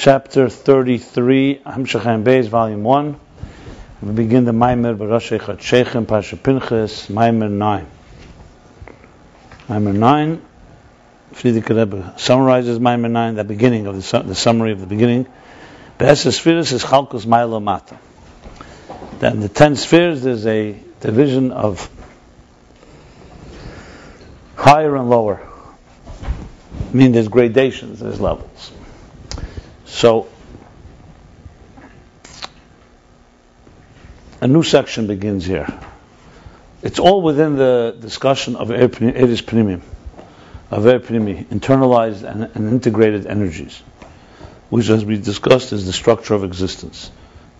chapter 33, Ayin Beis, volume 1. We begin the Maimer Barashei Chatshechem, Pasha Pinchas, Maimer 9. Maimer 9, Friedrich Rebbe summarizes Maimer 9, the beginning of the summary of the beginning. Be'eses spheres is Chalkus Mailo Mata. Then the 10 spheres, there's a division of higher and lower. I mean, there's gradations, there's levels. So, a new section begins here. It's all within the discussion of Eris Primim, of Eir Primi, internalized and integrated energies, which, as we discussed, is the structure of existence.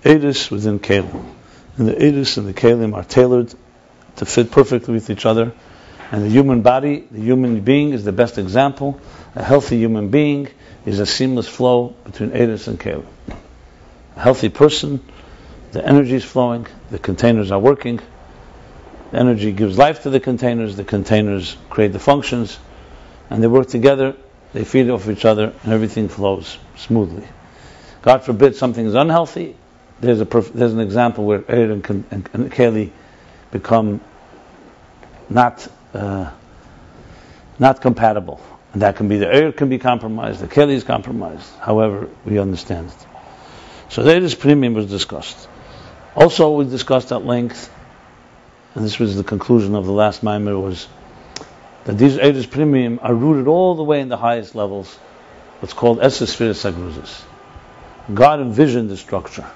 Eris within Kelim. And the Eris and the Kelim are tailored to fit perfectly with each other. And the human body, the human being, is the best example. A healthy human being is a seamless flow between Eris and Kelim. A healthy person, the energy is flowing, the containers are working, the energy gives life to the containers create the functions, and they work together, they feed off each other, and everything flows smoothly. God forbid something is unhealthy, there's an example where Eir and Keli become not compatible. And that can be, the Eir can be compromised, the Keli is compromised, however we understand it. So the Eris Primim was discussed. Also we discussed at length, and this was the conclusion of the last Maimer, was that these Eris Primim are rooted all the way in the highest levels, what's called Eses Spheres Sagruzis. God envisioned the structure.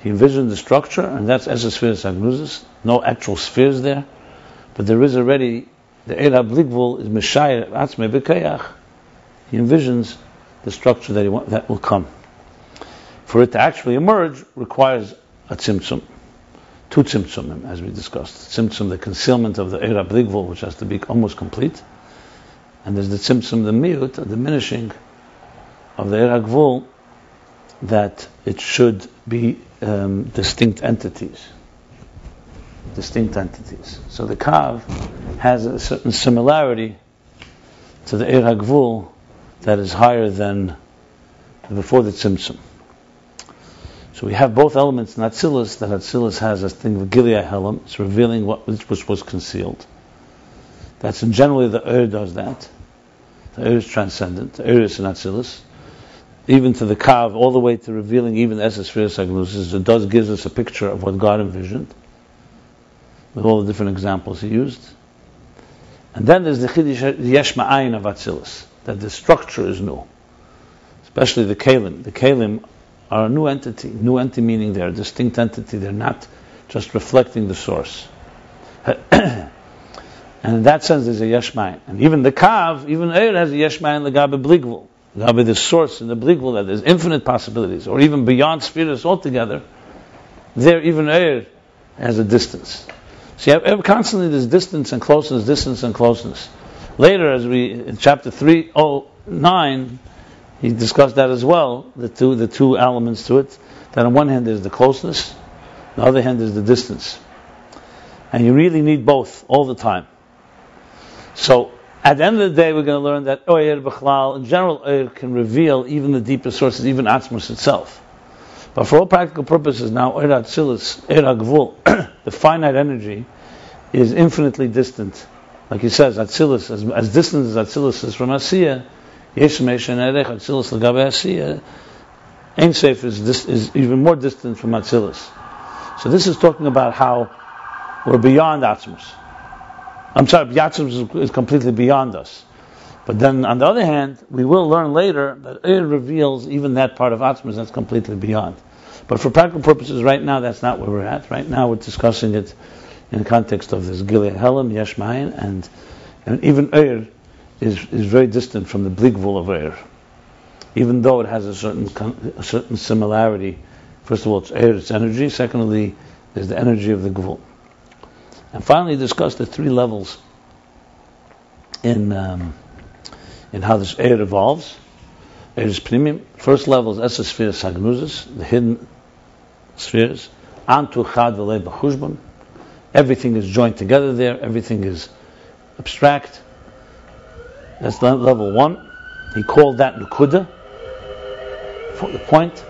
He envisioned the structure, and that's Eses Spheres Sagruzis. No actual spheres there, but there is already the Eir HaBligvul is Meshayir Atzmei B'Kayach. He envisions the structure that will come. For it to actually emerge requires a tzimtzum, two tzimtzumim, as we discussed. Tzimtzum, the concealment of the Eir HaBligvul, which has to be almost complete, and there's the tzimtzum, the miut, the diminishing of the Eir HaGvul, that it should be distinct entities. So the Kav has a certain similarity to the Eir HaGvul that is higher than before the Tzimtzum. So we have both elements in Atzilus, that Atzilus has a thing of Gilead Helam, it's revealing which was concealed. That's in generally the Eir does that. The Eir is transcendent, the Eir is in Atzilus. Even to the Kav, all the way to revealing even Eses Spheres Sagruzis, it does gives us a picture of what God envisioned, with all the different examples he used. And then there's the Chiddush Yesh Ma'ayin of Atzilus, that the structure is new, especially the Kelim. The Kelim are a new entity meaning they're a distinct entity, they're not just reflecting the source. And in that sense there's a Yesh Ma'ayin. And even the Kav, even Eir has a Yesh Ma'ayin L'gabe Bligvul, L'gabe the source in the Bligvul, that there's infinite possibilities, or even beyond spheres altogether. There even Eir has a distance. So constantly there's distance and closeness. Later, as we in chapter 309, he discussed that as well. The two elements to it. That on one hand there's the closeness, on the other hand there's the distance, and you really need both all the time. So at the end of the day, we're going to learn that Eir B'chlal, in general, Eir can reveal even the deepest sources, even Atzmos itself. But for all practical purposes now, Eir HaTzilus, Eir HaGvul, the finite energy, is infinitely distant. Like he says, Atzilus, as distant as Atzilus is from Asiyah, Yesh Meishen Erech, Atzilus L'gabe Asiyah, Ein Seif is even more distant from Atzilus. So this is talking about how we're beyond Atzmos. Atzmos is completely beyond us. But then, on the other hand, we will learn later that Eir reveals even that part of Atzmos that's completely beyond. But for practical purposes, right now, that's not where we're at. Right now, we're discussing it in the context of this Gilead Helam, Yesh Ma'ayin, and even Eir is very distant from the Bligvul of Eir, even though it has a certain similarity. First of all, it's Eir, it's energy. Secondly, there's the energy of the Gvul. And finally, discussed the three levels in how this Eir evolves. Eris Primim. First level is Eses Spheres Sagruzis, the hidden spheres. Antu Chad V'lei B'chushbon. Everything is joined together there. Everything is abstract. That's level 1. He called that Nukuda. the point.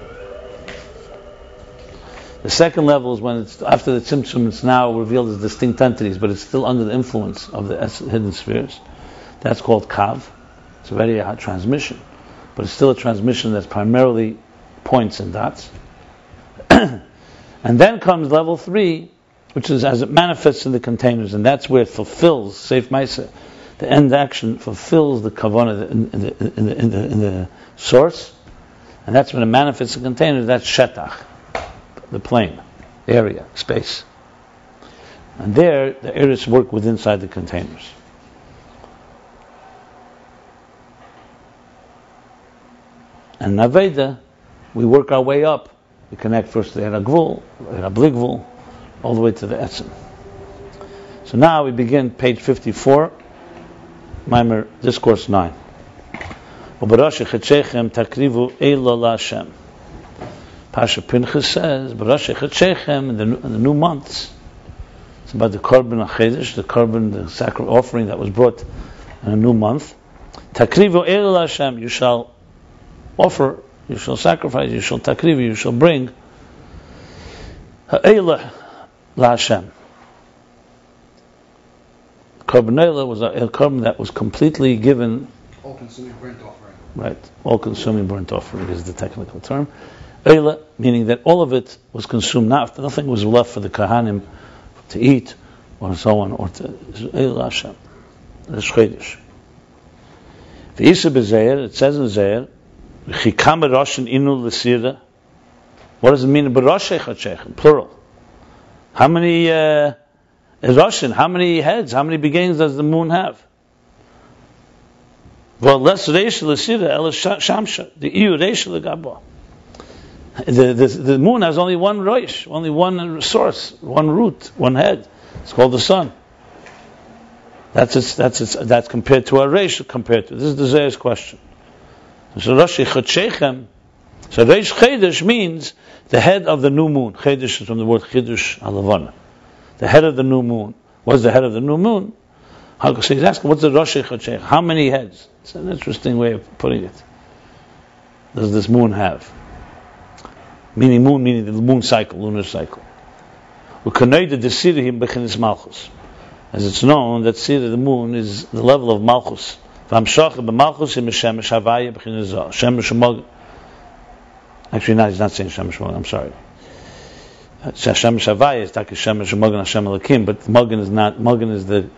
The second level is when it's after the tzimtzum, it's now revealed as distinct entities, but it's still under the influence of the hidden spheres. That's called kav. It's already a transmission, but it's still a transmission that's primarily points and dots. And then comes level 3, which is as it manifests in the containers, and that's where it fulfills Seif Maisa. The end action fulfills the kavanah in the source, and that's when it manifests in containers. That's shetach, the plane, area, space. And there, the eris work within inside the containers. And in Aveda, we work our way up. We connect first to the Eragvul, Erabligvul, all the way to the Etzem. So now we begin page 54, Maimer, Discourse 9. Ubarashi Chetchechem takrivu Eila Lashem. Pasha Pinchas says, Barashi Chetchechem, in the new months, it's about the Korban HaChedesh, the Korban, the sacred offering that was brought in a new month. Takrivu Eila Lashem, you shall offer, you shall sacrifice, you shall takrivu, you shall bring Ha'elah LaHashem. Korban Eilah was a korban that was completely given. All-consuming burnt offering. Right, all-consuming burnt offering is the technical term. Eilah, meaning that all of it was consumed, nothing was left for the Kahanim to eat, or so on, or to Eilah Hashem. That's Chodesh. V'isa b'Zeir, it says in Zeir, V'chikam b'Roshin inu l'sira. What does it mean? B'Roshei Chachechem, plural. How many Roshin? How many heads? How many beginnings does the moon have? Well, less Reish l'sira el shamsha. The iu Reish l'gabo. The moon has only one Reish, only one source, one root, one head. It's called the sun. That's compared to a Reish. Compared to this is the Zeir's question. So Rosh Chachechem. So Reish Chedesh means the head of the new moon. Chedesh is from the word Chidush Halavana. The head of the new moon. What's the head of the new moon? So he's asking, what's the Rosh Chachechem? How many heads? It's an interesting way of putting it. Does this moon have? Meaning the moon cycle, lunar cycle. As it's known that Sira, the moon, is the level of malchus. Actually, no, he's not saying Shemesh Mogan, I'm sorry. Shemesh Havaya is Taki Shemesh Mogan Hashem Elokim, but Mogan is not, Mogan is the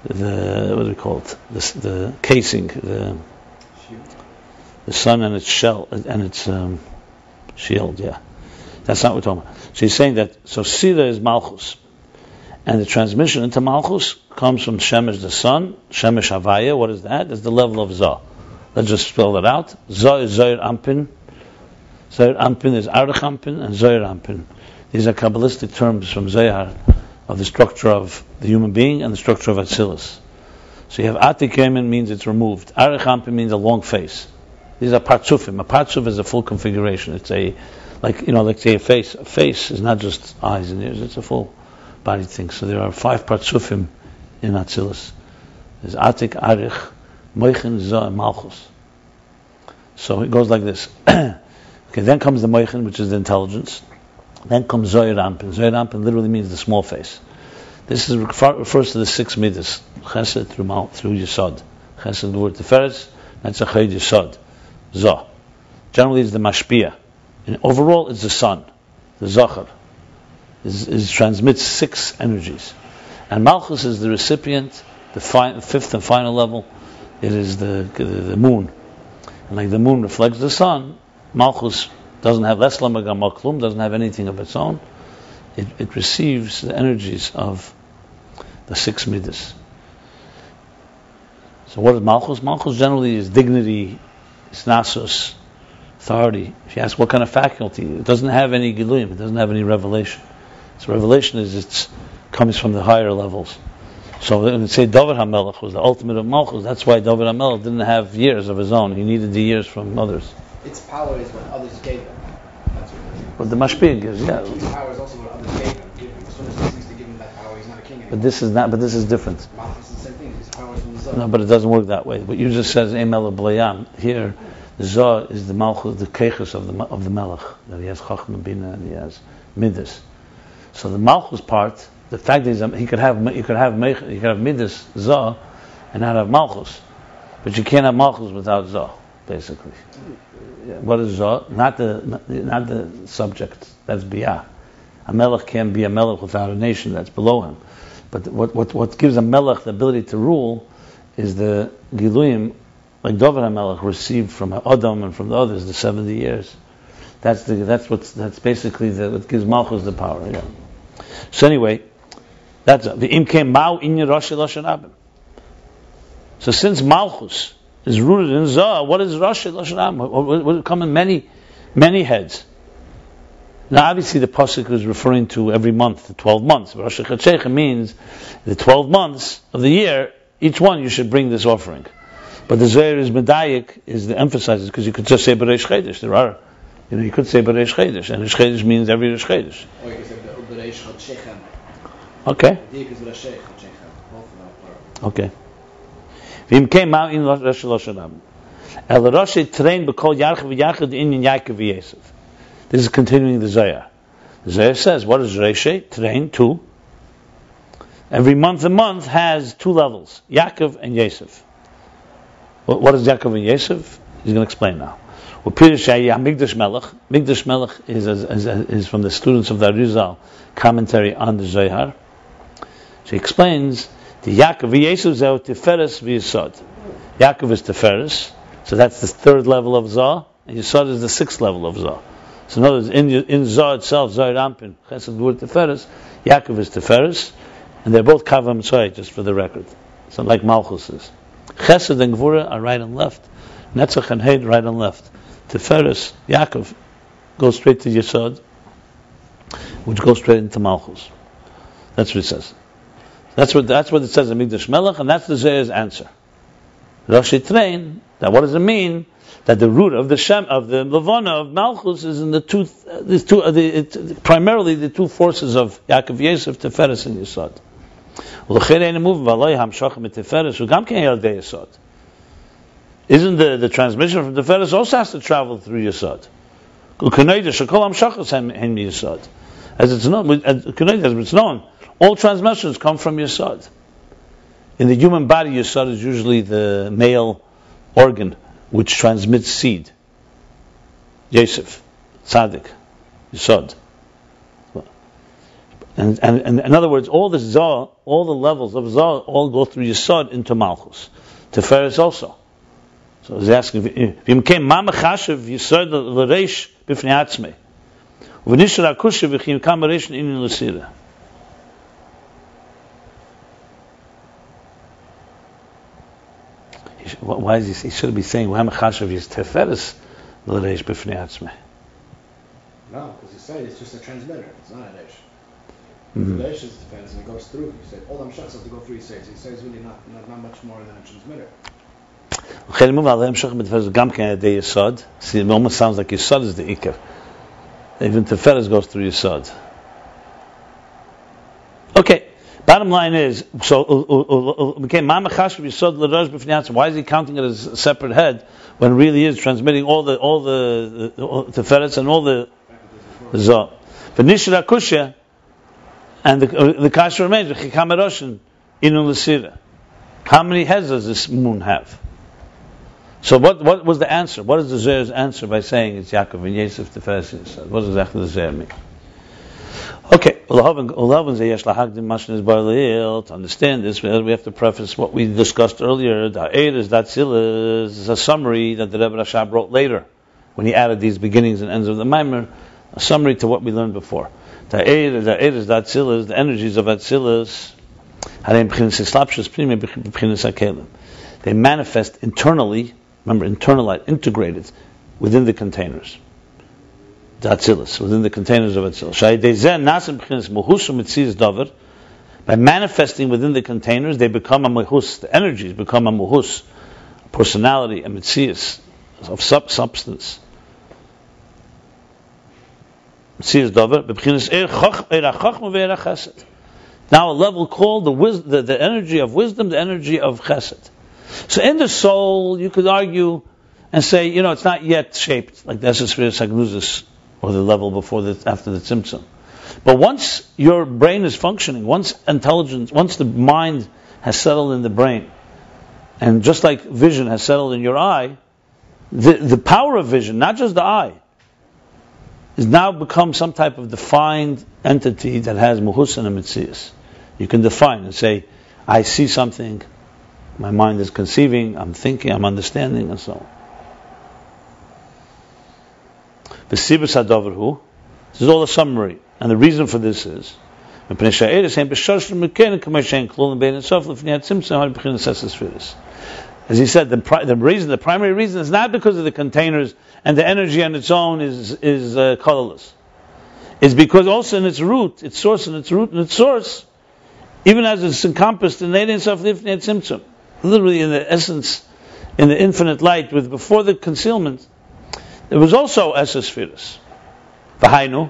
what do we call it? The casing, the sun and its shell, and its shield, yeah. That's not what we're talking about. So he's saying that, so Sira is Malchus, and the transmission into Malchus comes from Shemesh, the sun, Shemesh Havaya, what is that? It's the level of Zah. Let's just spell that out. Zah is Zohar Ampin. Zohar Ampin is Arach Ampin and Zohar Ampin. These are Kabbalistic terms from Zohar of the structure of the human being and the structure of Atzilus. So you have Atik Yemen means it's removed. Arach Ampin means a long face. These are Partsufim. A Partsuf is a full configuration. It's like say a face. A face is not just eyes and ears, it's a full body thing. So there are 5 Partsufim in Atzilus. There's Atik, Arich, Moichin, Zoh, and Malchus. So it goes like this. Okay, then comes the Moichin, which is the intelligence. Then comes Zohar Ampin. Zohar Ampin literally means the small face. This refers to the 6 midas. Chesed through Yesod. Chesed, the word Tiferes, that's a Ched Yesod. Zoh. Generally it's the Mashpia. And overall it's the sun. The Zohar. It transmits 6 energies. And Malchus is the recipient, the 5th and final level. It is the moon. And like the moon reflects the sun, Malchus doesn't have Leslam Maklum, doesn't have anything of its own. It receives the energies of the 6 midas. So what is Malchus? Malchus generally is dignity, it's nasus, authority. If you ask what kind of faculty, it doesn't have any giluyim, it doesn't have any revelation. So revelation comes from the higher levels. So when we say David HaMelech was the ultimate of Malchus, that's why David HaMelech didn't have years of his own. He needed the years from others. Its power is what others gave him. That's what the Mashpia gives, yeah. Its power is also what others gave him. As soon as he ceases to give him that power, he's not a king anymore. But this is different. Malchus is the same thing. His power is from the Zohar. No, but it doesn't work that way. What you just said is Emel Blayam. Here, Zoh is the malchut, the keiches of the melech, that he has chochma, bina, and he has midas. So the malchus part, the fact is he could have midas, Zoh, and not have malchus, but you can't have malchus without Zoh, basically. What is Zoh? Not the subject. That's biyah. A melech can't be a melech without a nation that's below him. But what gives a melech the ability to rule is the giluyim, like David HaMelech received from Adam and from the others, the 70 years. That's basically what gives malchus the power. Yeah. So anyway, that's the imke mau in Rosh Hashanah. So since malchus is rooted in Zoh, what is Rosh Hashanah? Will come in many heads. Now, obviously, the pasuk is referring to every month, the 12 months. Rosh Hashanah means the 12 months of the year. Each one you should bring this offering. But the Zohar is medayik, is the emphasizes, because you could just say Bereish Chodesh. You could say Bereish Chodesh, and Reish Chodesh means every Reish Chodesh. Or you could say Bereish Chodesh. Okay. Okay. V'im came out in Rosh Hashanah. El Rosh train b'kol yarchav v'yachad in Yaakov v'Yosef. This is continuing the Zohar. The Zohar says, what is Rosh? Train, 2. Every month has 2 levels, Yaakov and Yosef. What is Yaakov and Yosef? He's going to explain now. Migdash Melech is from the students of the Arizal commentary on the Zohar. So he explains the Yaakov Yosef zeh Tiferes v'Yisod. Yaakov is Tiferes, so that's the 3rd level of Zoh, and Yisod is the 6th level of Zoh. So in other words, in Zoh itself, Zoh Rampin, Chesed Gvur Tiferes, Yaakov is Tiferes, and they're both Kavam Tzoy, just for the record. So like Malchus is. Chesed and Gvura are right and left. Netzach and Heid, right and left. Tiferes, Yaakov, goes straight to Yesod, which goes straight into Malchus. That's what it says. That's what it says in Migdash Melech, and that's the Zohar's answer. Rashi Train, that what does it mean? That the root of the Shem, of the Levana of Malchus is in primarily the 2 forces of Yaakov Yosef, Tiferes and Yesod. Isn't the transmission from Tiferes also has to travel through Yesod? As it's known, all transmissions come from Yesod. In the human body, Yesod is usually the male organ which transmits seed. Yosef, Tzaddik, Yesod. And in other words, all the Zoh, all the levels of Zoh, all go through Yesod into Malchus. Tiferes also. So he's asking, V'imkein ma mechashev Yesod l'reish b'fnei atzmei. V'nishar akushev v'chim kam reish inin l'sira. Why is he should be saying "Why mechashav is Tiferes l'reish b'fnei atzmei"? No, because you said it's just a transmitter. It's not a reish. Mm-hmm. The reish is Tiferes and it goes through. You said all them shachs have to go through. He says it's really not much more than a transmitter. See, it almost sounds like Yesod is the Ikar. Even Tiferes goes through Yesod. Okay. Bottom line is, so why is he counting it as a separate head when it really is transmitting all the Tiferes and all the Zoh? But Nishra Kusha and the Kasha remains how many heads does this moon have? So what was the answer? What is the Zohar's answer by saying it's Yaakov and Yosef Tiferes and Yesod? What does exactly the Zohar mean? Okay, to understand this, we have to preface what we discussed earlier. The Ayin is a summary that the Rebbe Rashab wrote later, when he added these beginnings and ends of the Maimer, a summary to what we learned before. The Ayin is the energies of Atzilus. They manifest internally, remember, integrated within the containers. The Atzilus, within the containers of Atzilus. By manifesting within the containers, they become a mehus. The energies become a mehus, a personality, a mitzias, of substance. Now a level called the energy of wisdom, the energy of chesed. So in the soul, you could argue, and say, it's not yet shaped like the Esespheres Hagnuzis, or the level after the Tzimtzum. But once your brain is functioning, once the mind has settled in the brain, and just like vision has settled in your eye, the power of vision, not just the eye, is now become some type of defined entity that has muhus and mitzias. You can define and say, I see something, my mind is conceiving, I'm thinking, I'm understanding, and so on. This is all a summary, and the reason for this is as he said, the primary reason is not because of the containers and the energy on its own is colorless. It's because also in its root, its source, even as it's encompassed in the Sof Lifnei Tzimtzum, literally in the essence, in the infinite light, before the concealment, there was also Esespheres. V'hainu,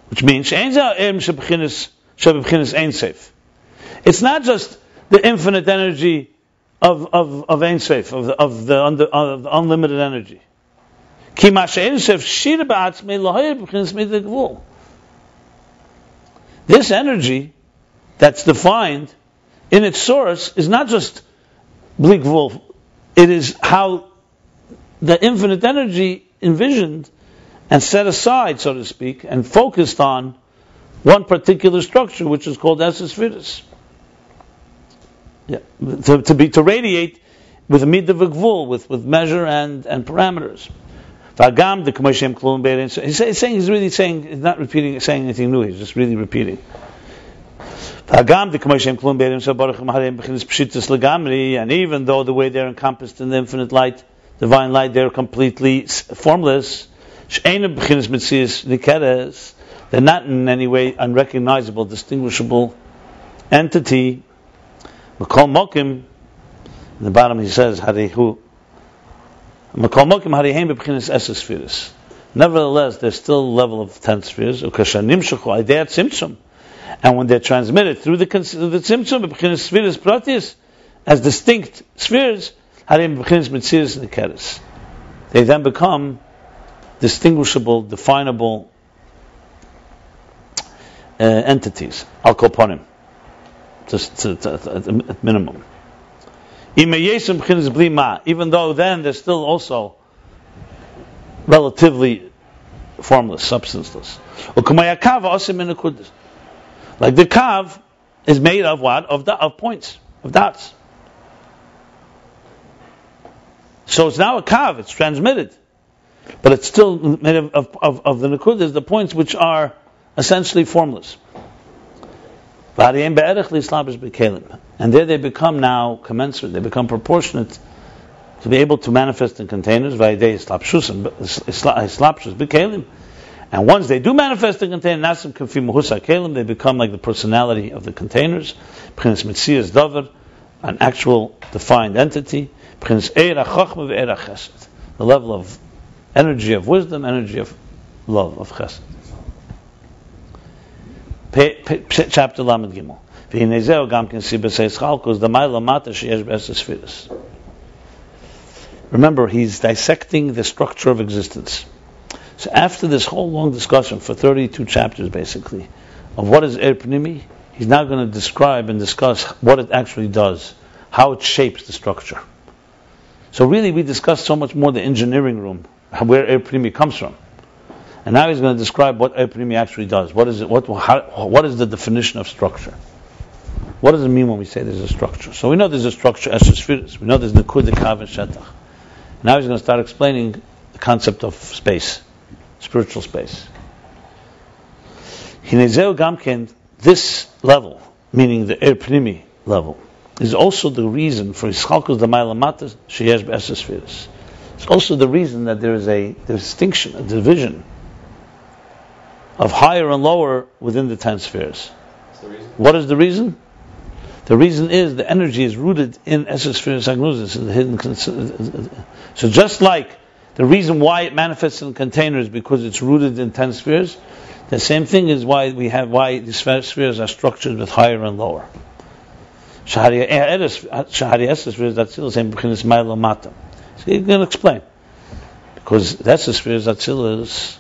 which means it's not just the infinite energy of Ein Sof, of the unlimited energy. This energy that's defined in its source is not just bli gvul. It is how the infinite energy envisioned and set aside, so to speak, and focused on one particular structure, which is called Esespheres. To radiate with a midah v'gvul, with measure and parameters. He's not saying anything new. He's just really repeating. And even though the way they're encompassed in the infinite light, divine light, they're completely formless. They're not in any way unrecognizable, distinguishable entity. In the bottom he says, nevertheless, there's still a level of 10 spheres. And when they're transmitted through the tzimtzum, as distinct spheres, they then become distinguishable, definable entities. Al-koponim, just at minimum. Even though then they're still also relatively formless, substanceless. Like the kav is made of what? Of points, of dots. So it's now a kav, it's transmitted. But it's still made of the nekudas, the points which are essentially formless. And there they become now commensurate, they become proportionate to be able to manifest in containers. And once they do manifest in containers, they become like the personality of the containers, an actual defined entity, the level of energy of wisdom, energy of love, of chesed. Chapter Lamed Gimel. Remember, he's dissecting the structure of existence. So after this whole long discussion for 32 chapters, basically, of what is Pnimi, he's now going to describe and discuss what it actually does, how it shapes the structure. So really, we discussed so much more the engineering room, where Pnimi comes from. And now he's going to describe what Pnimi actually does. What is it? What is the definition of structure? What does it mean when we say there's a structure? So we know there's a structure, Esespheres. We know there's Nekud, Kav, and Shetach. Now he's going to start explaining the concept of space, spiritual space. This level, meaning the Pnimi level, is also the reason for Yischalkus D'Mayla Mata Sheyesh B'Esespheres. It's also the reason that there is a distinction, a division of higher and lower within the 10 spheres. What is the reason? The reason is the energy is rooted in Esespheres Agnuzis, in the hidden. So just like the reason why it manifests in containers because it's rooted in 10 spheres, the same thing is why the spheres are structured with higher and lower. Shahari Esespheres, that's still the same. It's So you're going to explain. Because that's the spheres Atzilus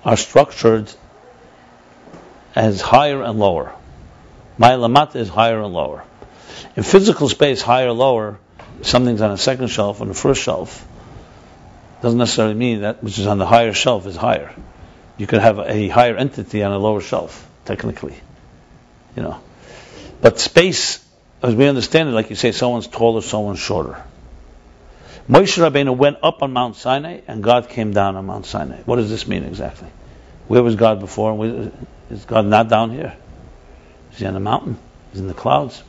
are structured as higher and lower. Ma'ila Mata is higher and lower. In physical space, higher and lower, something's on a second shelf, on the first shelf, doesn't necessarily mean that which is on the higher shelf is higher. You could have a higher entity on a lower shelf, technically. But space, as we understand it, like you say, someone's taller, someone's shorter. Moshe Rabbeinu went up on Mount Sinai, and God came down on Mount Sinai. What does this mean exactly? Where was God before? Is God not down here? Is he on the mountain? Is he in the clouds?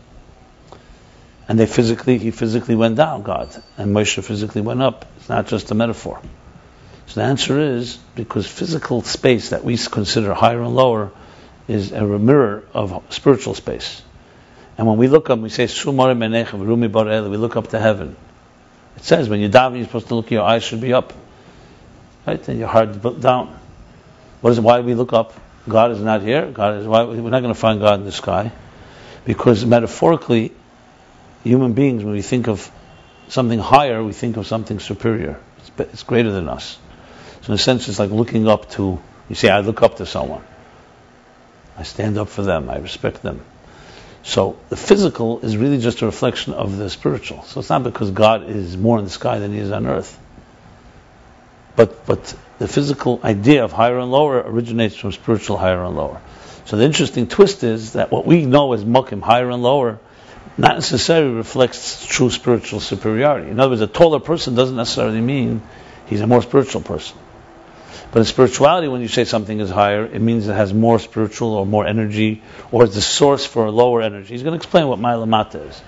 And he physically went down, God, and Moshe physically went up. It's not just a metaphor. So the answer is, because physical space that we consider higher and lower is a mirror of spiritual space. And when we look up, we say, we look up to heaven. It says when you're davening, you're supposed to look, your eyes should be up, right? And your heart down. Why do we look up? God is not here. We're not going to find God in the sky, because metaphorically, human beings, when we think of something higher, we think of something superior. It's greater than us. So in a sense, it's like looking up to. You say, I look up to someone. I stand up for them. I respect them. So the physical is really just a reflection of the spiritual. So it's not because God is more in the sky than he is on earth. But the physical idea of higher and lower originates from spiritual higher and lower. So the interesting twist is that what we know as mukim, higher and lower, not necessarily reflects true spiritual superiority. In other words, a taller person doesn't necessarily mean he's a more spiritual person. But in spirituality, when you say something is higher, it means it has more spiritual or more energy, or it's the source for a lower energy. He's going to explain what Ma'ila Mata is.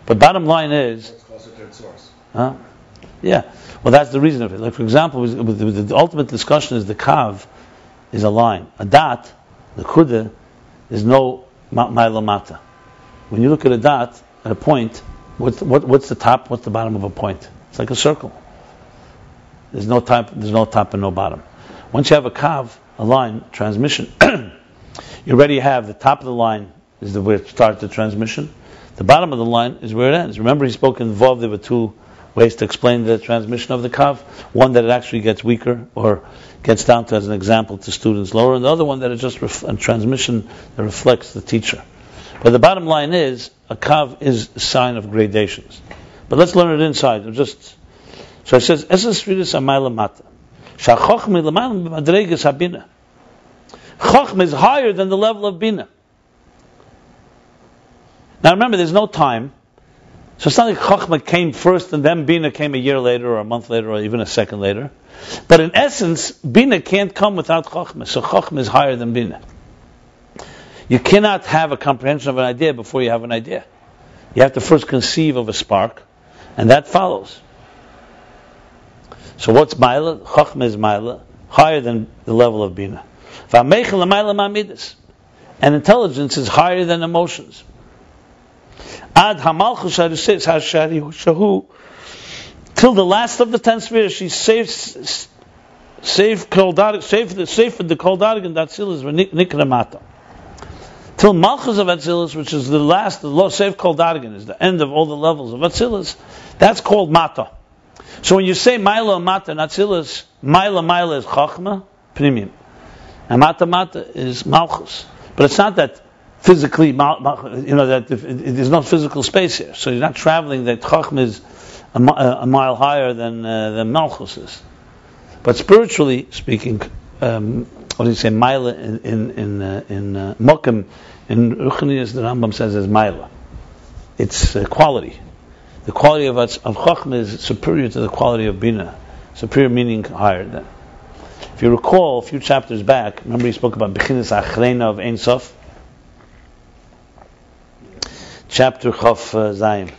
But bottom line is... It's closer to its source. Yeah. Well, that's the reason of it. Like, for example, the ultimate discussion is the kav is a line. A dot, the kuda, is no Ma'ila Mata. When you look at a dot, at a point, what's the top, what's the bottom of a point? It's like a circle. There's no top and no bottom. Once you have a kav, a line, transmission, you already have the top of the line is where it starts the transmission. The bottom of the line is where it ends. Remember, he spoke in Vav, there were two ways to explain the transmission of the kav. One that it actually gets weaker or gets down to, as an example, to students lower, and the other one that it just a transmission that reflects the teacher. But the bottom line is, a kav is a sign of gradations. But let's learn it inside. So it says, chochma is higher than the level of bina. Now remember, there's no time. So it's not like chochma came first and then bina came a year later or a month later or even a second later. But in essence, bina can't come without chochma. So chochma is higher than bina. You cannot have a comprehension of an idea before you have an idea. You have to first conceive of a spark, and that follows. So what's Maila? Chochma is Maila, higher than the level of Bina. And intelligence is higher than emotions. Ad hamalchut till the last of the 10 spheres, she's safe the koldarig and Atzilus nikramata. Till malchus of Atzilus, which is the last, the low safe koldarig is the end of all the levels of Atzilus. That's called mata. So when you say Maila Mata and Atzilus, Maila is chochma, pnimim, and Mata is malchus. But it's not that physically, that there's no physical space here. So you're not traveling. That chochma is a mile higher than malchus is. But spiritually speaking, what do you say? Maila in mokim in Ruchnius, the Rambam says is Maila. It's quality. The quality of chochma is superior to the quality of bina. Superior meaning higher than. If you recall a few chapters back, remember he spoke about bechinas achreina of Ein Sof? Chapter Chof Zayin.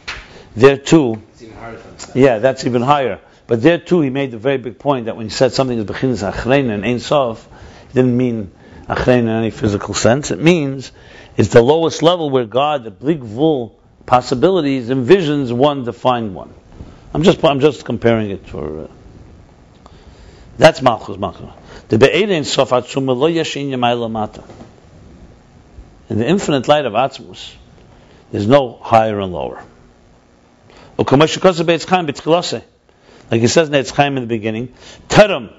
There too, it's even harder to understand. Yeah, that's even higher. But there too, he made the very big point that when he said something is bechinas achreina and Ein Sof, he didn't mean achreina in any physical sense. It means it's the lowest level where God, the blig vul, possibilities, envisions one defined one. I'm just comparing it for. That's malchus. The be'erein sof atzuma lo yashin yamayla mata. In the infinite light of Atzmus, there's no higher and lower. Like it says in Eitz Chaim in the beginning, Terem,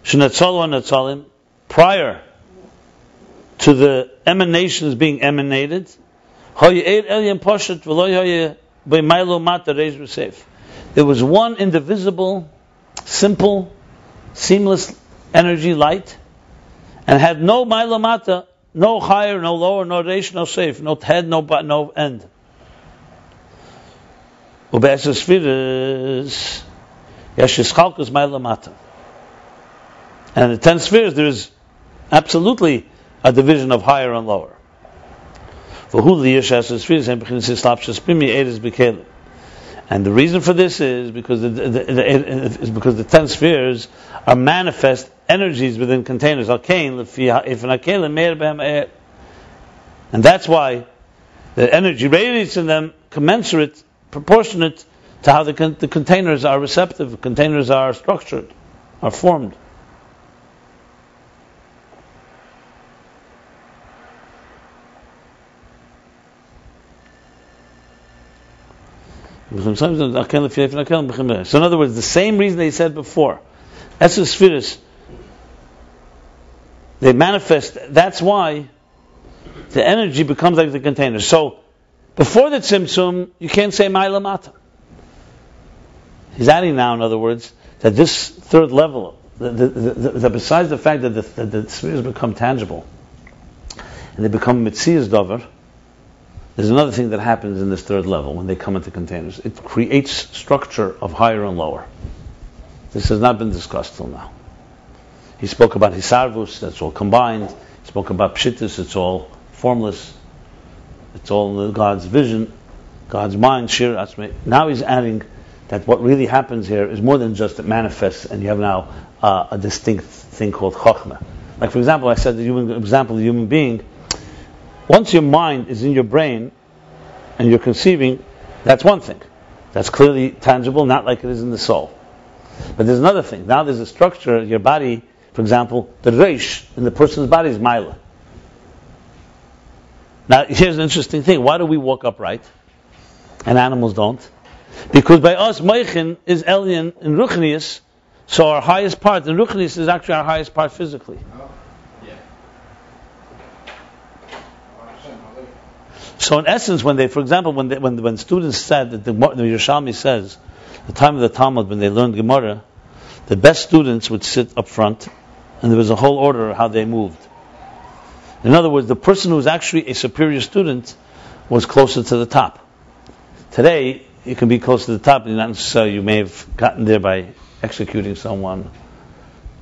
Shenatzalu Natzalim, prior to the emanations being emanated, there was one indivisible, simple, seamless energy, light, and had no mailomata, no higher, no lower, no reish, no safe, no head, no end. And in the 10 spheres there is absolutely a division of higher and lower. And the reason for this is because the 10 spheres are manifest energies within containers. And that's why the energy radiates in them commensurate, proportionate to how the containers are receptive, containers are structured, are formed. So in other words, the same reason they said before, Spheres, they manifest, that's why the energy becomes like the container. So, before the Tzimtzum, you can't say Ma'ila. He's adding now, in other words, that this third level, that besides the fact that the spheres become tangible, and they become Metzias Dover, there's another thing that happens in this third level when they come into containers. It creates structure of higher and lower. This has not been discussed till now. He spoke about Hisarvus, that's all combined. He spoke about Pshittus, it's all formless. It's all in God's vision, God's mind, Shir Atzmei. Now he's adding that what really happens here is more than just it manifests and you have now a distinct thing called chochma. Like for example, I said the human being, once your mind is in your brain and you're conceiving, that's one thing. That's clearly tangible, not like it is in the soul. But there's another thing. Now there's a structure, your body, for example, the reish in the person's body is maila. Now here's an interesting thing. Why do we walk upright and animals don't? Because by us, moichin is elyon in ruchnius, so our highest part in ruchnius is actually our highest part physically. So in essence, when students said that the Yerushalmi says, the time of the Talmud when they learned Gemara, the best students would sit up front, and there was a whole order of how they moved. In other words, the person who was actually a superior student was closer to the top. Today, you can be close to the top, and not necessarily you may have gotten there by executing someone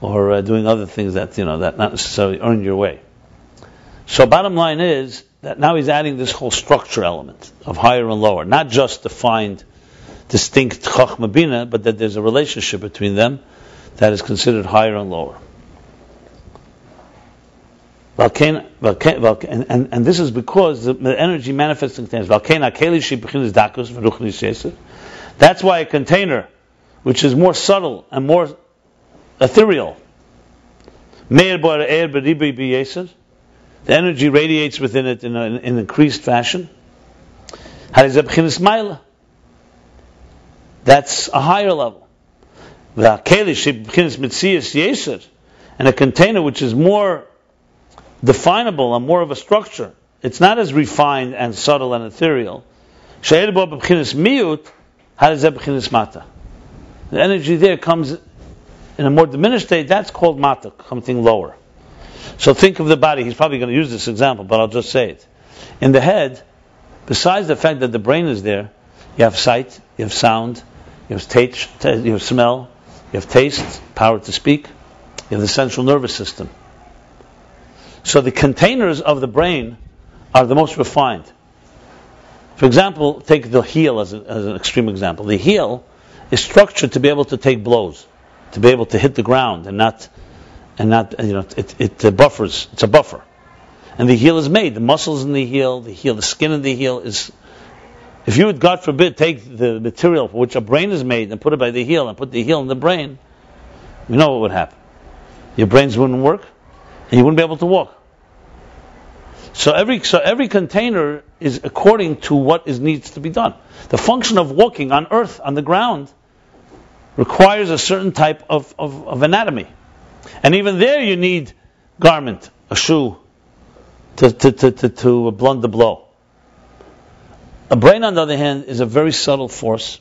or doing other things that not necessarily earn your way. So bottom line is that now he's adding this whole structure element of higher and lower, not just defined, distinct chochma bina, but that there's a relationship between them that is considered higher and lower. And this is because the energy manifests in containers. That's why a container, which is more subtle and more ethereal, the energy radiates within it in an increased fashion. That's a higher level. And a container which is more definable and more of a structure, it's not as refined and subtle and ethereal. The energy there comes in a more diminished state, that's called mata, something lower. So think of the body. He's probably going to use this example, but I'll just say it. In the head, besides the fact that the brain is there, you have sight, you have sound, you have taste, you have smell, you have taste, power to speak, you have the central nervous system. So the containers of the brain are the most refined. For example, take the heel as an extreme example. The heel is structured to be able to take blows, to be able to hit the ground and not it buffers. It's a buffer, and the heel is made. The muscles in the heel, the skin in the heel is. If you would, God forbid, take the material for which a brain is made and put it by the heel and put the heel in the brain, you know what would happen. Your brains wouldn't work, and you wouldn't be able to walk. So every container is according to what needs to be done. The function of walking on earth, on the ground, requires a certain type of anatomy. And even there you need garment, a shoe, to blunt the blow. A brain, on the other hand, is a very subtle force,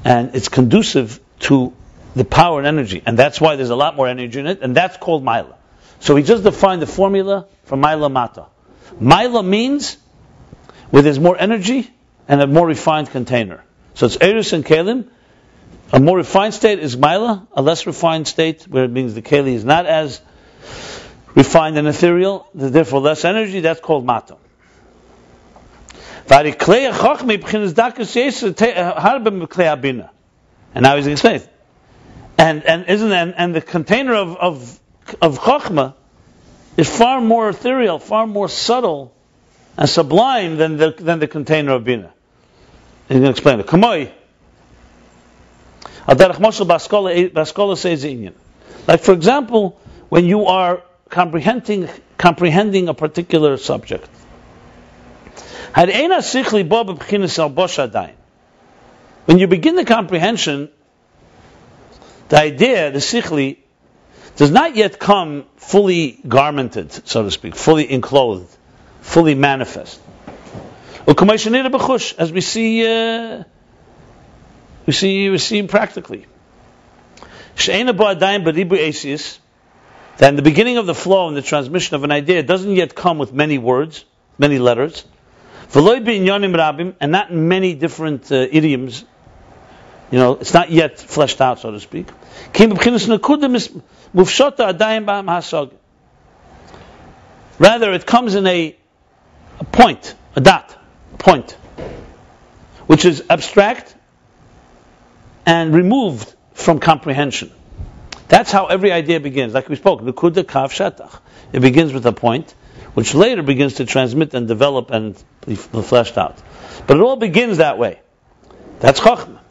and it's conducive to the power and energy, and that's why there's a lot more energy in it, and that's called Maila. So he just defined the formula for Maila Mata. Maila means where there's more energy and a more refined container. So it's Eris and Kalim. A more refined state is Maila, a less refined state, where it means the Kali is not as refined and ethereal, therefore less energy, that's called Mata. And now he's explaining. And the container of chochma is far more ethereal, far more subtle and sublime than the container of bina. He's going to explain it. Kamoi. Like, for example, when you are comprehending a particular subject. When you begin the comprehension, the idea, the sikhli, does not yet come fully garmented, so to speak, fully enclosed, fully manifest. As we see practically. That in the beginning of the flow and the transmission of an idea, it doesn't yet come with many words, many letters, and not in many different idioms. It's not yet fleshed out, so to speak. Rather, it comes in a point, a dot, a point, which is abstract and removed from comprehension. That's how every idea begins. Like we spoke, Nukuda Kav Shatach. It begins with a point, which later begins to transmit and develop and be fleshed out. But it all begins that way. That's chochma.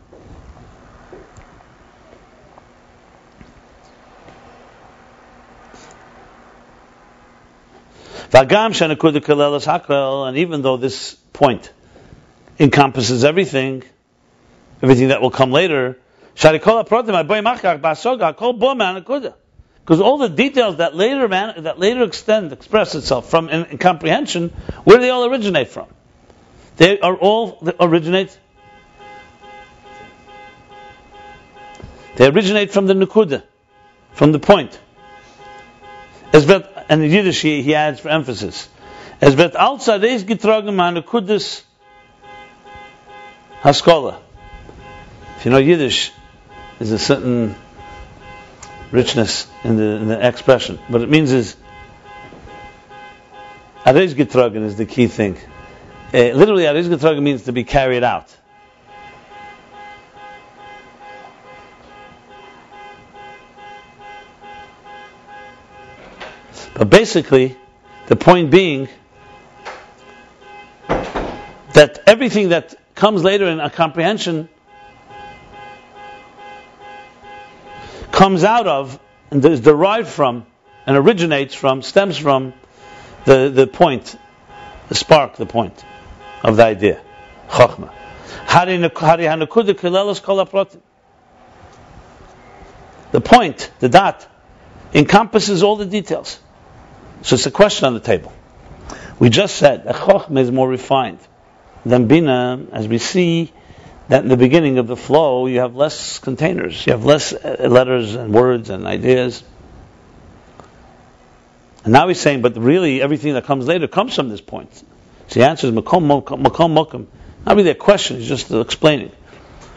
And even though this point encompasses everything that will come later, because all the details that later express itself from in comprehension, where do they all originate from? They originate from the nukuda, from the point. And in Yiddish he adds for emphasis. Es wird also reis getragen an nukudas haskola. If you know Yiddish, there's a certain richness in the expression. What it means is, Areiz getragen is the key thing. Literally, Areiz getragen means to be carried out. But basically, the point being that everything that comes later in a comprehension comes out of, and is derived from, and originates from, stems from the point, the spark, the point of the idea. Chochma. The point, the dot, encompasses all the details. So it's a question on the table. We just said that chochma is more refined than bina, as we see that in the beginning of the flow you have less containers, you have less letters and words and ideas. And now he's saying, but really everything that comes later comes from this point. So the answer is makom mokum. Not really a question, he's just explaining.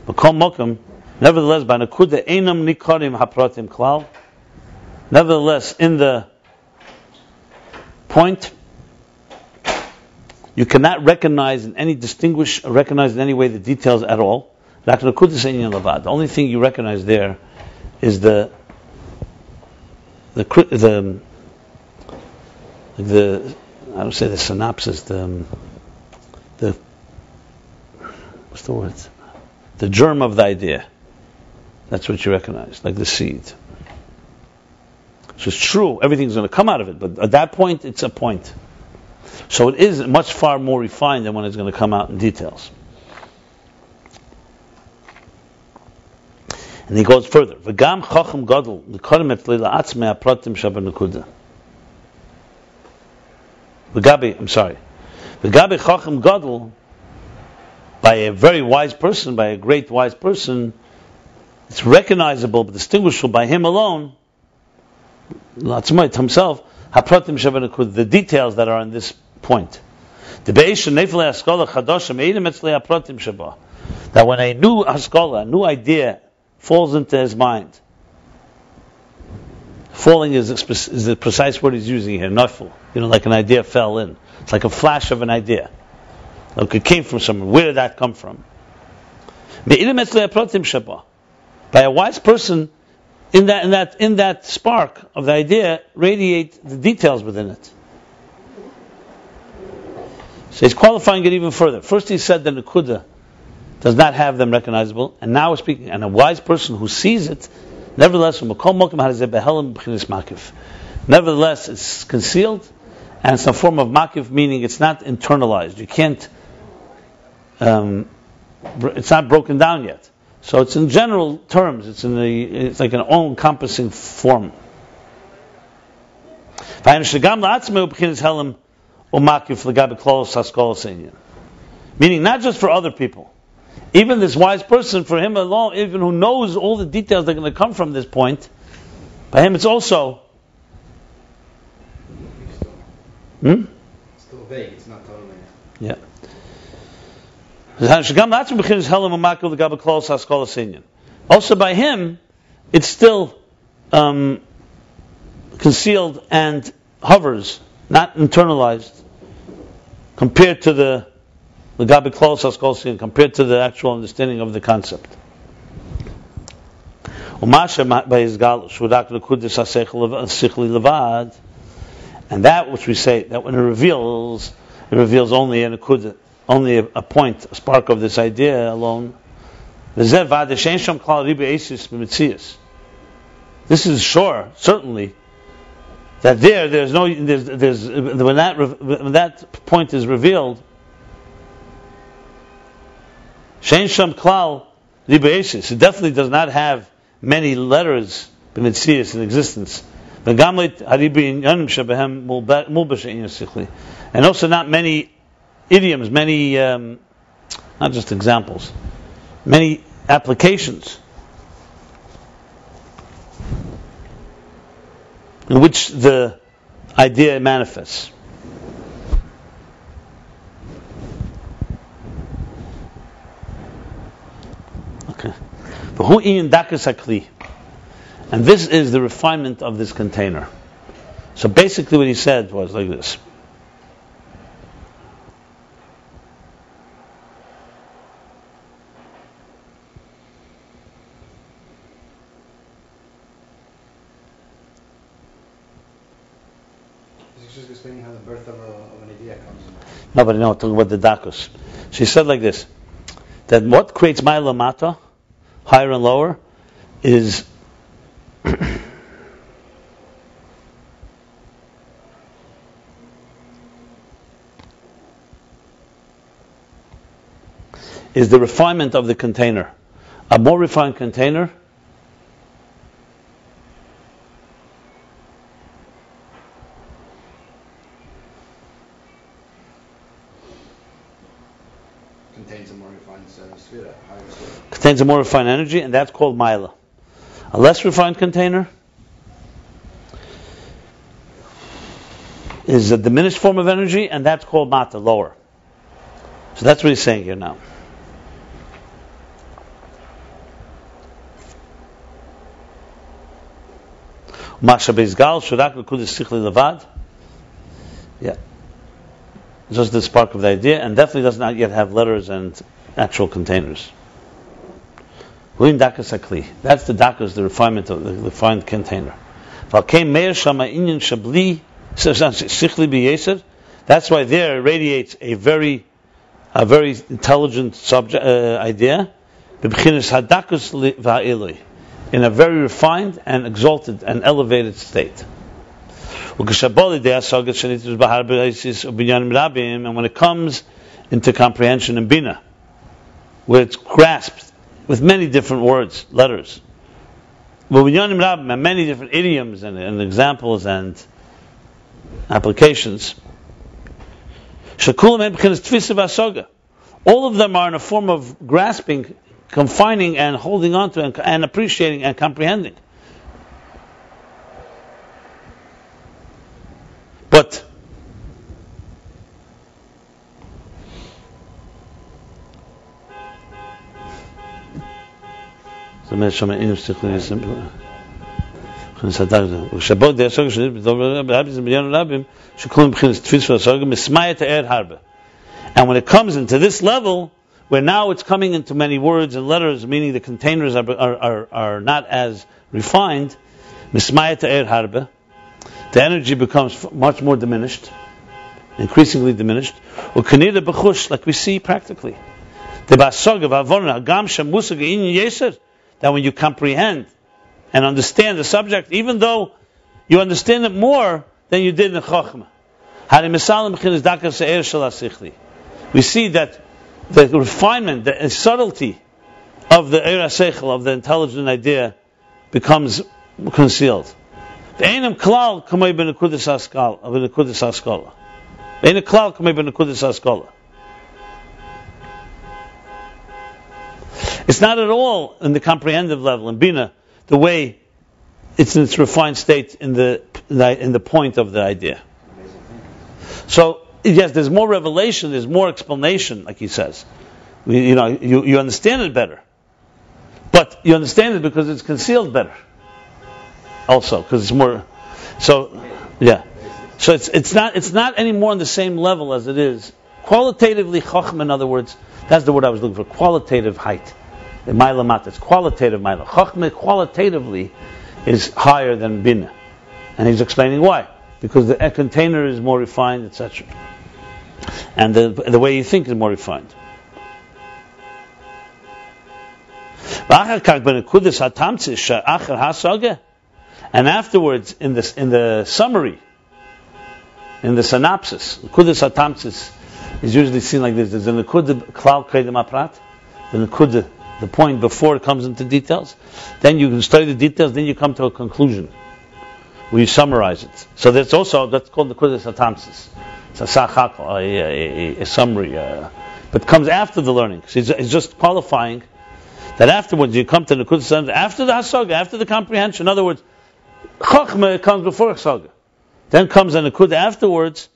Makom mokum. Nevertheless, by nakuda einam nikorim hapratim klal. Nevertheless, in the point, you cannot recognize in any way the details at all. The only thing you recognize there is the I would say the synopsis, the what's the word? The germ of the idea. That's what you recognize, like the seed. So it's true, everything's going to come out of it, but at that point, it's a point. So it is much far more refined than when it's going to come out in details. And he goes further. V'gam chacham gadol l'kodem et la'atzmei apratim shabanekuda. V'gabi chacham gadol, by a very wise person, by a great wise person, it's recognizable, but distinguishable by him alone, l'atzmei himself, hapratim shabanekuda, the details that are in this point. That when a new haskalah, a new idea falls into his mind, falling is the precise word he's using here, naful. Like an idea fell in. It's like a flash of an idea. Like it came from somewhere. Where did that come from? By a wise person, in that spark of the idea, radiate the details within it. So he's qualifying it even further. First he said that Nekuda does not have them recognizable, and now we're speaking, and a wise person who sees it, nevertheless, it's concealed, and it's a form of makif, meaning it's not internalized. You can't, it's not broken down yet. So it's in general terms, it's like an all-encompassing form. Meaning not just for other people. Even this wise person, for him alone, even who knows all the details that are going to come from this point, by him it's also... Still vague, it's not totally... Yeah. Also by him, it's still concealed and hovers, not internalized, compared to the compared to the actual understanding of the concept. And that which we say, that when it reveals only a point, a spark of this idea alone. This is sure, certainly, that there's when that point is revealed, it definitely does not have many letters in existence. And also not many idioms, many, not just examples, many applications in which the idea manifests. Okay. And this is the refinement of this container. So basically what he said was like this. He's just explaining how the birth of an idea comes in. No, but no, talking about the dakus. She said like this, that what creates Ma'ila Mata, higher and lower, is is the refinement of the container. A more refined container contains a more refined sphere, higher sphere. Contains a more refined energy, and that's called Ma'ila. A less refined container is a diminished form of energy, and that's called Mata, lower. So that's what he's saying here now. Yeah. Just the spark of the idea, and definitely does not yet have letters and actual containers. That's the dakas, the refinement of the refined container. That's why there radiates a very intelligent idea, in a very refined and exalted and elevated state. And when it comes into comprehension and bina, where it's grasped with many different words, letters, and many different idioms and examples and applications. All of them are in a form of grasping, confining, and holding on to, and appreciating and comprehending. But and when it comes into this level, where now it's coming into many words and letters, meaning the containers are not as refined, the energy becomes much more diminished, increasingly diminished, like we see practically. That when you comprehend and understand the subject, even though you understand it more than you did in the chochma. We see that the refinement, the subtlety of the eira seichel, of the intelligent idea, becomes concealed. It's not at all in the comprehensive level in Bina the way it's in its refined state in the point of the idea. So yes, there's more revelation, there's more explanation, like he says. You understand it better, but you understand it because it's concealed better. Also, because it's more. So yeah. So it's not anymore on the same level as it is qualitatively. Chochma, in other words, that's the word I was looking for. Qualitative height. The Maila Mat, it's qualitative Maila. Chochma qualitatively is higher than Bina. And he's explaining why. Because the container is more refined, etc. And the way you think is more refined. And afterwards, in the summary, in the synopsis, Kudas HaTamtzis is usually seen like this. There's a Nekuda Klal Kedem Aprat, the Nekuda, the point before it comes into details. Then you can study the details, then you come to a conclusion where you summarize it. So that's called the Kudas HaTamtzis. It's a sachakal, a summary, but it comes after the learning. So it's just qualifying that afterwards you come to the Nekuda HaTamtzis, after the Hasaga, after the comprehension. In other words, chochma comes before Hasaga. Then comes a Nekuda afterwards.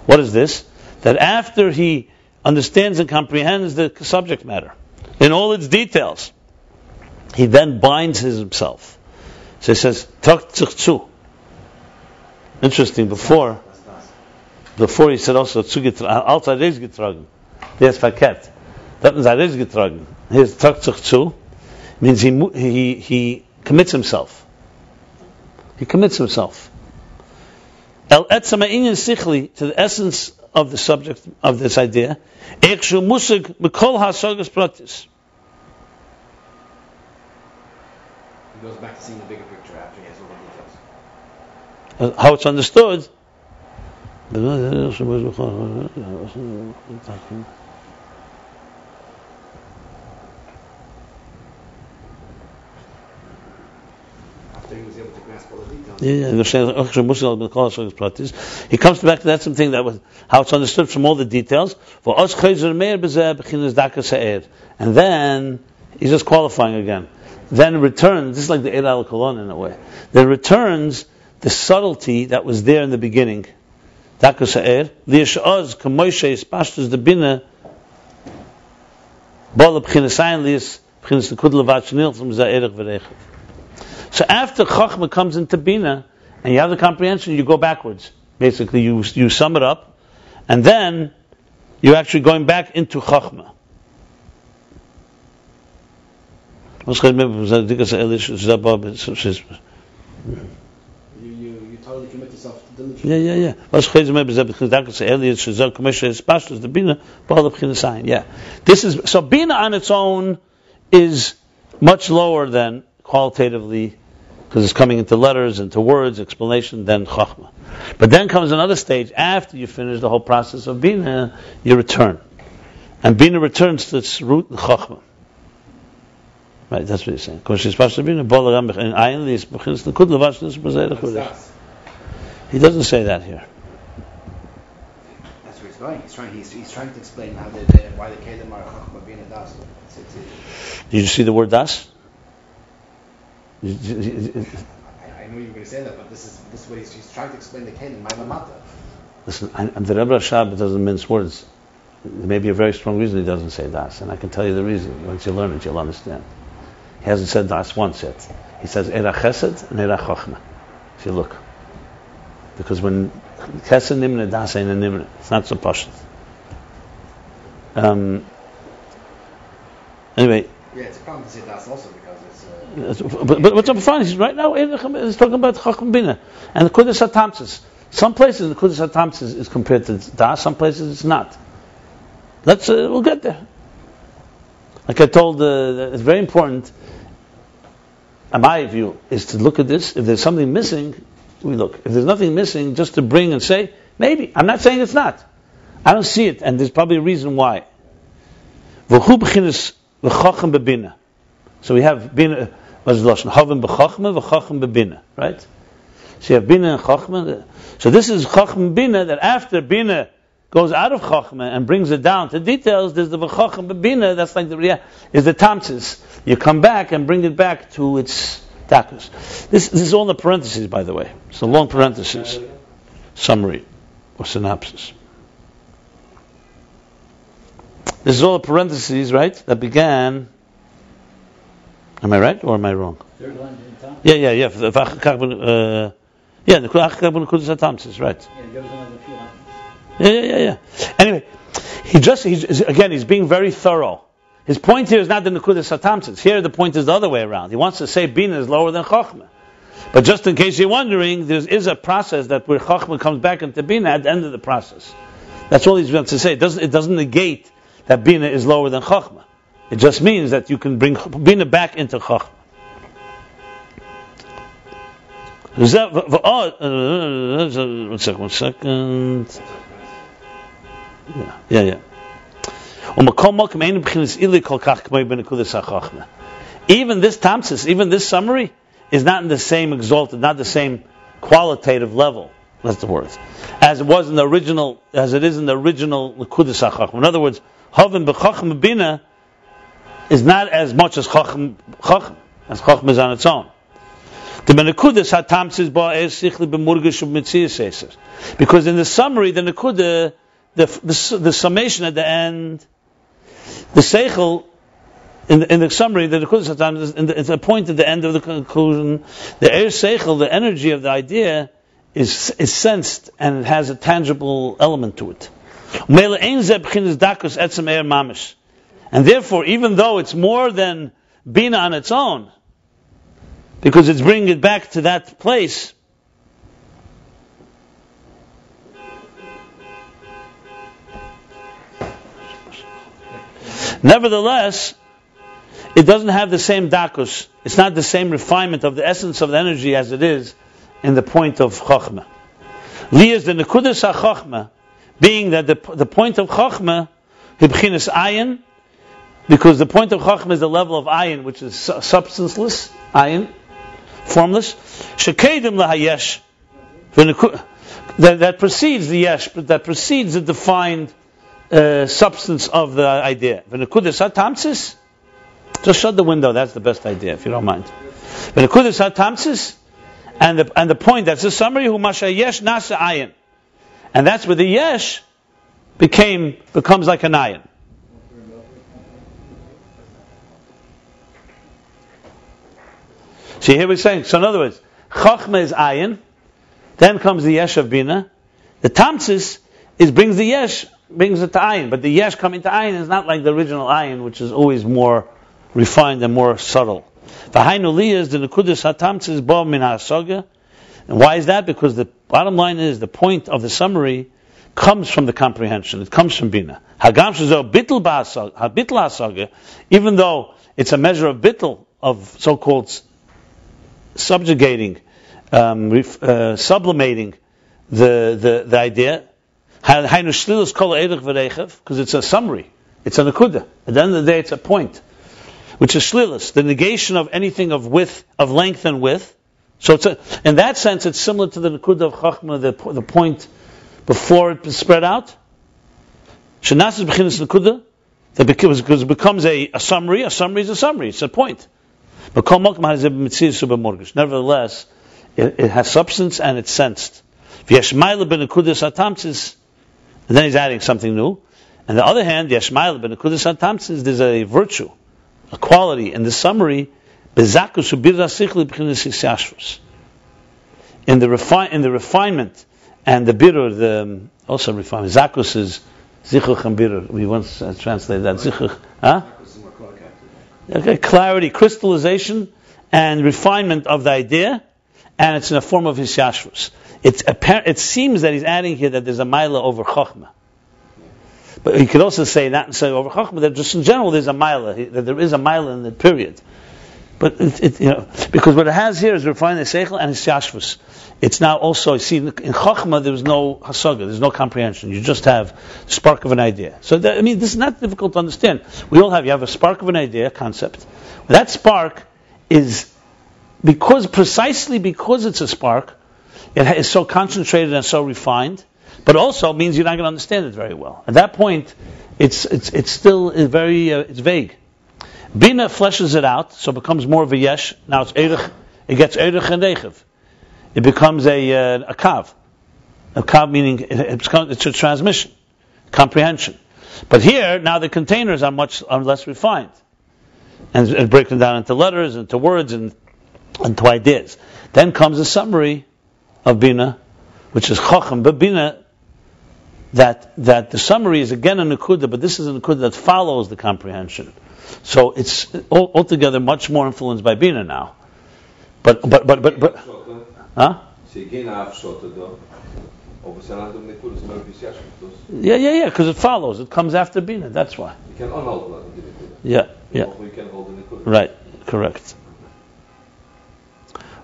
What is this? That after he understands and comprehends the subject matter in all its details, he then binds himself. So he says, interesting, before he said also, there's faket. That means here's tuk means he commits himself. He commits himself. El etzama inyan sichli, to the essence of the subject of this idea. Eichshu musig mikol hasagas pratis. He goes back to seeing the bigger picture after he has all the details. How it's understood. He was able to grasp all the details. He comes back to that same thing, that was how it's understood from all the details. And then he's just qualifying again. Then returns, this is like the Eid al-Kolon in a way. Then returns the subtlety that was there in the beginning. So after chochma comes into bina, and you have the comprehension, you go backwards. Basically, you sum it up, and then you're actually going back into chochma. You totally commit yourself to diligence. Yeah. This is so bina on its own is much lower than qualitatively, because it's coming into letters, into words, explanation, then chochma. But then comes another stage after you finish the whole process of bina, you return. And Bina returns to its root, the chochma. Right, that's what he's saying. He doesn't say that here. That's where he's going. He's trying to explain how why the kelim are chochma Bina das. Did you see the word das? I knew you were going to say that, but this is what he's trying to explain the kelim ma'lamata. Listen, and the Rebbe Rashab doesn't mince words. There may be a very strong reason he doesn't say das, and I can tell you the reason. Once you learn it, you'll understand. He hasn't said das once yet. He says era chesed and era chochma. If you look, because when chesed nimne, das ain't a nimne. It's not so pashut. Anyway. Yeah, it's a problem to say das also because it's. But what's up fine? He's right now. He's talking about chochma bina and the kudas hatamtzis. Some places the kudas hatamtzis is compared to das. Some places it's not. We'll get there. Like I told, it's very important. My view is to look at this. If there's something missing, we look. If there's nothing missing, just to bring and say, maybe. I'm not saying it's not. I don't see it, and there's probably a reason why. So we have bina, havim b'chochma, v'chochma b'bina, right? So you have bina and chochma. So this is chochma bina, that after bina goes out of chochma and brings it down to details, there's the v'chochma b'bina, that's like is the tamtzis. You come back and bring it back to its takus. This is all in the parentheses, by the way. It's a long parenthesis. Summary or synopsis. This is all the parentheses, right? That began. Am I right or am I wrong? Third line in top. Yeah. Yeah. The right. Yeah. Anyway, he's being very thorough. His point here is not the nekudas hatamtzis. Here the point is the other way around. He wants to say bina is lower than chochma. But just in case you're wondering, there is a process that where chochma comes back into bina at the end of the process. That's all he's going to say. It doesn't negate that bina is lower than chochma. It just means that you can bring bina back into chochma. One second. Yeah. Even this tamsis, even this summary, is not in the same exalted, not the same qualitative level. That's the word. As it is in the original Nekudas HaChochma. In other words, Havim b'Chochma Bina is not as much as Chochma, as Chochma is on its own. Because in the summary, the Nekuda, the summation at the end, the Seichel, in the summary, the Nekuda Satam, it's a point at the end of the conclusion. The Eir Seichel, the energy of the idea, is sensed and it has a tangible element to it. And therefore, even though it's more than Bina on its own, because it's bringing it back to that place, nevertheless, it doesn't have the same dakus. It's not the same refinement of the essence of the energy as it is in the point of chochma. Li is the nekudas ha-chochma, being that the point of chochma, hibchinas ayin, because the point of chochma is the level of ayin, which is substanceless, ayin, formless. Shekedim lahayesh, that precedes the yesh, but that precedes the defined substance of the idea. V'nekudas ha-tamsis, just shut the window. That's the best idea, if you don't mind. V'nekudas ha-tamsis, and the point, that's the summary, hu masha yesh nasa ayin, and that's where the yesh becomes like an ayin. See, here we're saying, so in other words, chochma is ayin, then comes the yesh of bina. The tamsis brings the yesh, brings it to ayin, but the yesh coming to ayin is not like the original ayin, which is always more refined and more subtle. V'hainu li is the nekudas hatamtzis bo min ha'asaga. And why is that? Because the bottom line is the point of the summary comes from the comprehension. It comes from bina. Hagam shezo bitl ha'asaga, even though it's a measure of bitl, of so-called subjugating, sublimating the idea. Hainu shlilus kol erich v'rechev, because it's a summary. It's a nekuda. At the end of the day, it's a point, which is shlilas, the negation of anything of width, of length and width. So in that sense, it's similar to the nekuda of chochma, the point before it spread out. Shenas bechinas nekuda, that becomes a summary. A summary is a summary. It's a point. Nevertheless, it has substance and it's sensed. And then he's adding something new. On the other hand, there's a virtue, a quality in the summary, in the refinement and the birur, also refinement. Zakus is zichuch and birur. We once translated that zichuch. Okay, clarity, crystallization, and refinement of the idea, and it's in a form of hisyashvus. It seems that he's adding here that there's a maila over chochma. But he could also say not necessarily over chochma, that just in general there's a maila, that there is a maila in the period. But because what it has here is refining the seichel and hisyashvus. It's now also, see, in chochma there was no hasaga, there's no comprehension. You just have the spark of an idea. So this is not difficult to understand. You have a spark of an idea, concept. That spark is, precisely because it's a spark, it is so concentrated and so refined, but also means you're not going to understand it very well. At that point, it's still very, it's vague. Bina fleshes it out, so it becomes more of a yesh. Now it's erich, it gets erich and echiv. It becomes a kav. A kav meaning it's a transmission, comprehension. But here, now the containers are less refined. And it breaks them down into letters, into words, and into ideas. Then comes a summary of Bina, which is Chacham, but Bina, that the summary is again a Nekuda, but this is a Nekuda that follows the comprehension. So it's altogether much more influenced by Bina now. But huh? Yeah, because it follows. It comes after Bina, that's why. You can unhold it. Yeah. You can hold the Nekuda. Right, correct.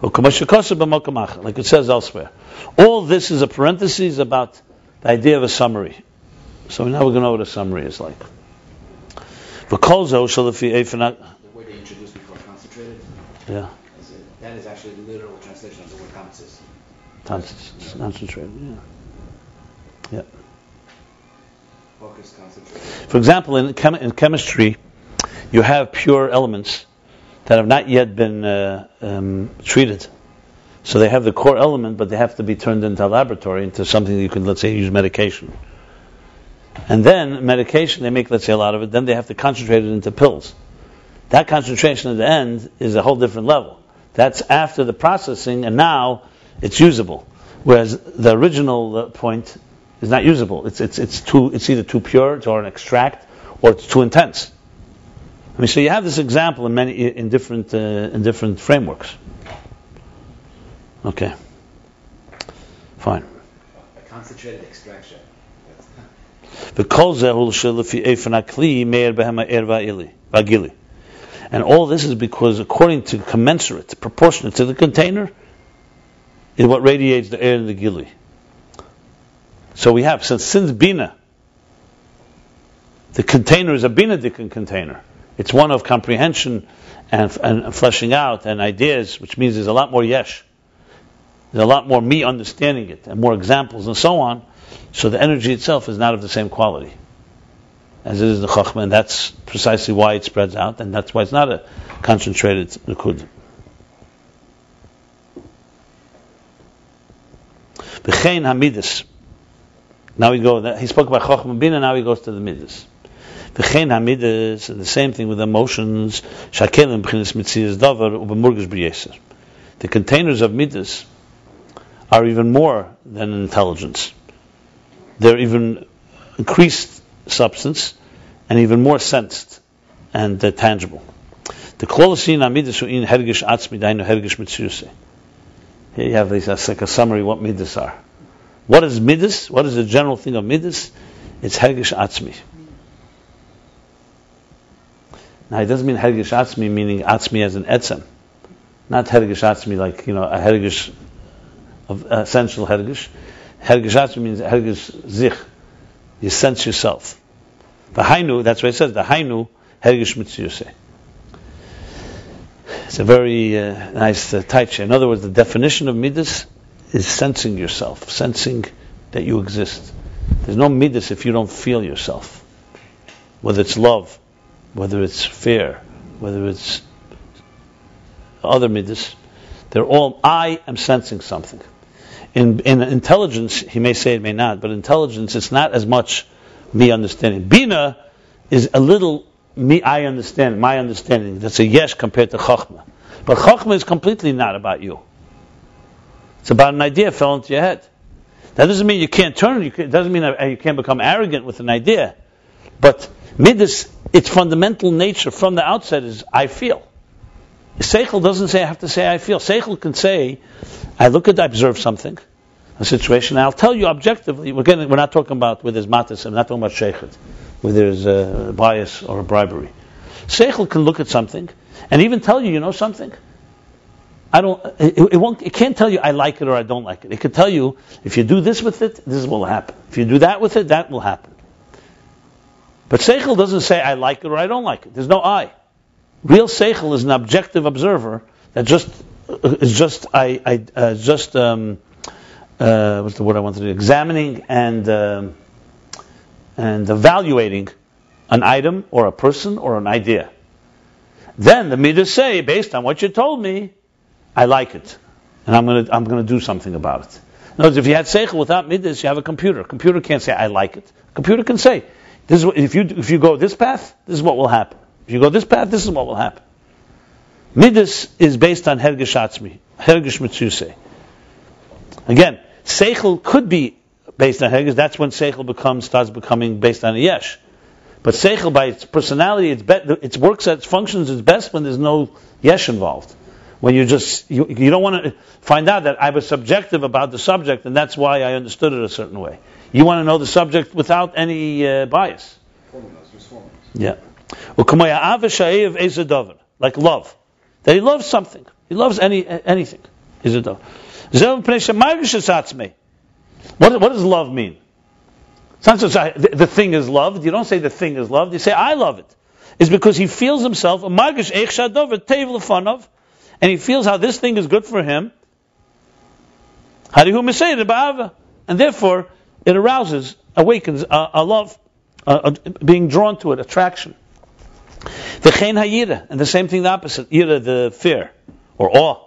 Like it says elsewhere. All this is a parenthesis about the idea of a summary. So now we're going to know what a summary is like. The word they introduced before, concentrated. Yeah. That is actually the literal translation of the word tamsis. Concentrated, yeah. Focus, concentrated. For example, in chemistry, you have pure elements that have not yet been treated. So they have the core element, but they have to be turned into a laboratory, into something that you can, let's say, use medication. And then medication, they make, let's say, a lot of it, then they have to concentrate it into pills. That concentration at the end is a whole different level. That's after the processing, and now it's usable. Whereas the original point is not usable. It's either too pure, or an extract, or it's too intense. So you have this example in different frameworks. Okay, fine. A concentrated extraction. And all this is because, according to commensurate, proportionate to the container, is what radiates the air in the gili. So we have, since Bina, the container is a Binadikan container. It's one of comprehension and fleshing out and ideas, which means there's a lot more yesh. There's a lot more me understanding it, and more examples and so on. So the energy itself is not of the same quality as it is the chochma, and that's precisely why it spreads out, and that's why it's not a concentrated nikud. B'chein hamidus. Now he spoke about chochma bina, now he goes to the midas. V'chein hamidus, and the same thing with emotions. Shakelim b'chinas mitzias davar u'b'murgish b'yeser. The containers of midas are even more than intelligence. They're even increased substance and even more sensed and tangible. The klosin amidas in hergish atzmi dainu hergish mitzuyuse. Here you have this like a summary what midas are. What is midas? What is the general thing of midas? It's hergish atzmi. Now it doesn't mean hergish atzmi meaning atzmi as an etzem. Not hergish atzmi like a hergish of essential hergish. Hergish atzmi means hergish zich. You sense yourself. V'hainu, that's what it says, the hainu, hergish mitziyusei. It's a very nice taicha. In other words, the definition of midas is sensing yourself, sensing that you exist. There's no midas if you don't feel yourself. Whether it's love, whether it's fear, whether it's other midas, they're all, I am sensing something. In intelligence, he may say it may not, but intelligence, it's not as much me understanding. Bina is a little me, I understand, my understanding. That's a yesh compared to chochma. But chochma is completely not about you. It's about an idea fell into your head. That doesn't mean you can't turn. It doesn't mean you can't become arrogant with an idea. But midas, its fundamental nature from the outset is I feel. Seichel doesn't say I have to say I feel. Seichel can say I observe something, a situation, and I'll tell you objectively. We're not talking about where there's matas. I'm not talking about sheikhet, where there's a bias or a bribery. Seichel can look at something and even tell you, something. It can't tell you I like it or I don't like it. It could tell you if you do this with it, this is what will happen. If you do that with it, that will happen. But Seichel doesn't say I like it or I don't like it. There's no I. Real Seichel is an objective observer that what's the word I wanted to do? Examining and evaluating an item or a person or an idea. Then the midas say, based on what you told me, I like it, and I'm going to do something about it. In other words, if you had seichel without midas, you have a computer. A computer can't say I like it. A computer can say, this is what, if you go this path, this is what will happen. If you go this path, this is what will happen. Midas is based on hergish atzmi, hergish mitzusei. Again, seichel could be based on hergish. That's when seichel starts becoming based on a yesh. But seichel, by its personality, its works, its functions, is best when there's no yesh involved. When you don't want to find out that I was subjective about the subject, and that's why I understood it a certain way. You want to know the subject without any bias. Yeah. Like love. That he loves something. He loves anything. What does love mean? It's not just the thing is loved. You don't say the thing is loved. You say I love it. It's because he feels himself and he feels how this thing is good for him. And therefore it awakens a love, being drawn to it, attraction. And the same thing, the opposite, yira, the fear or awe.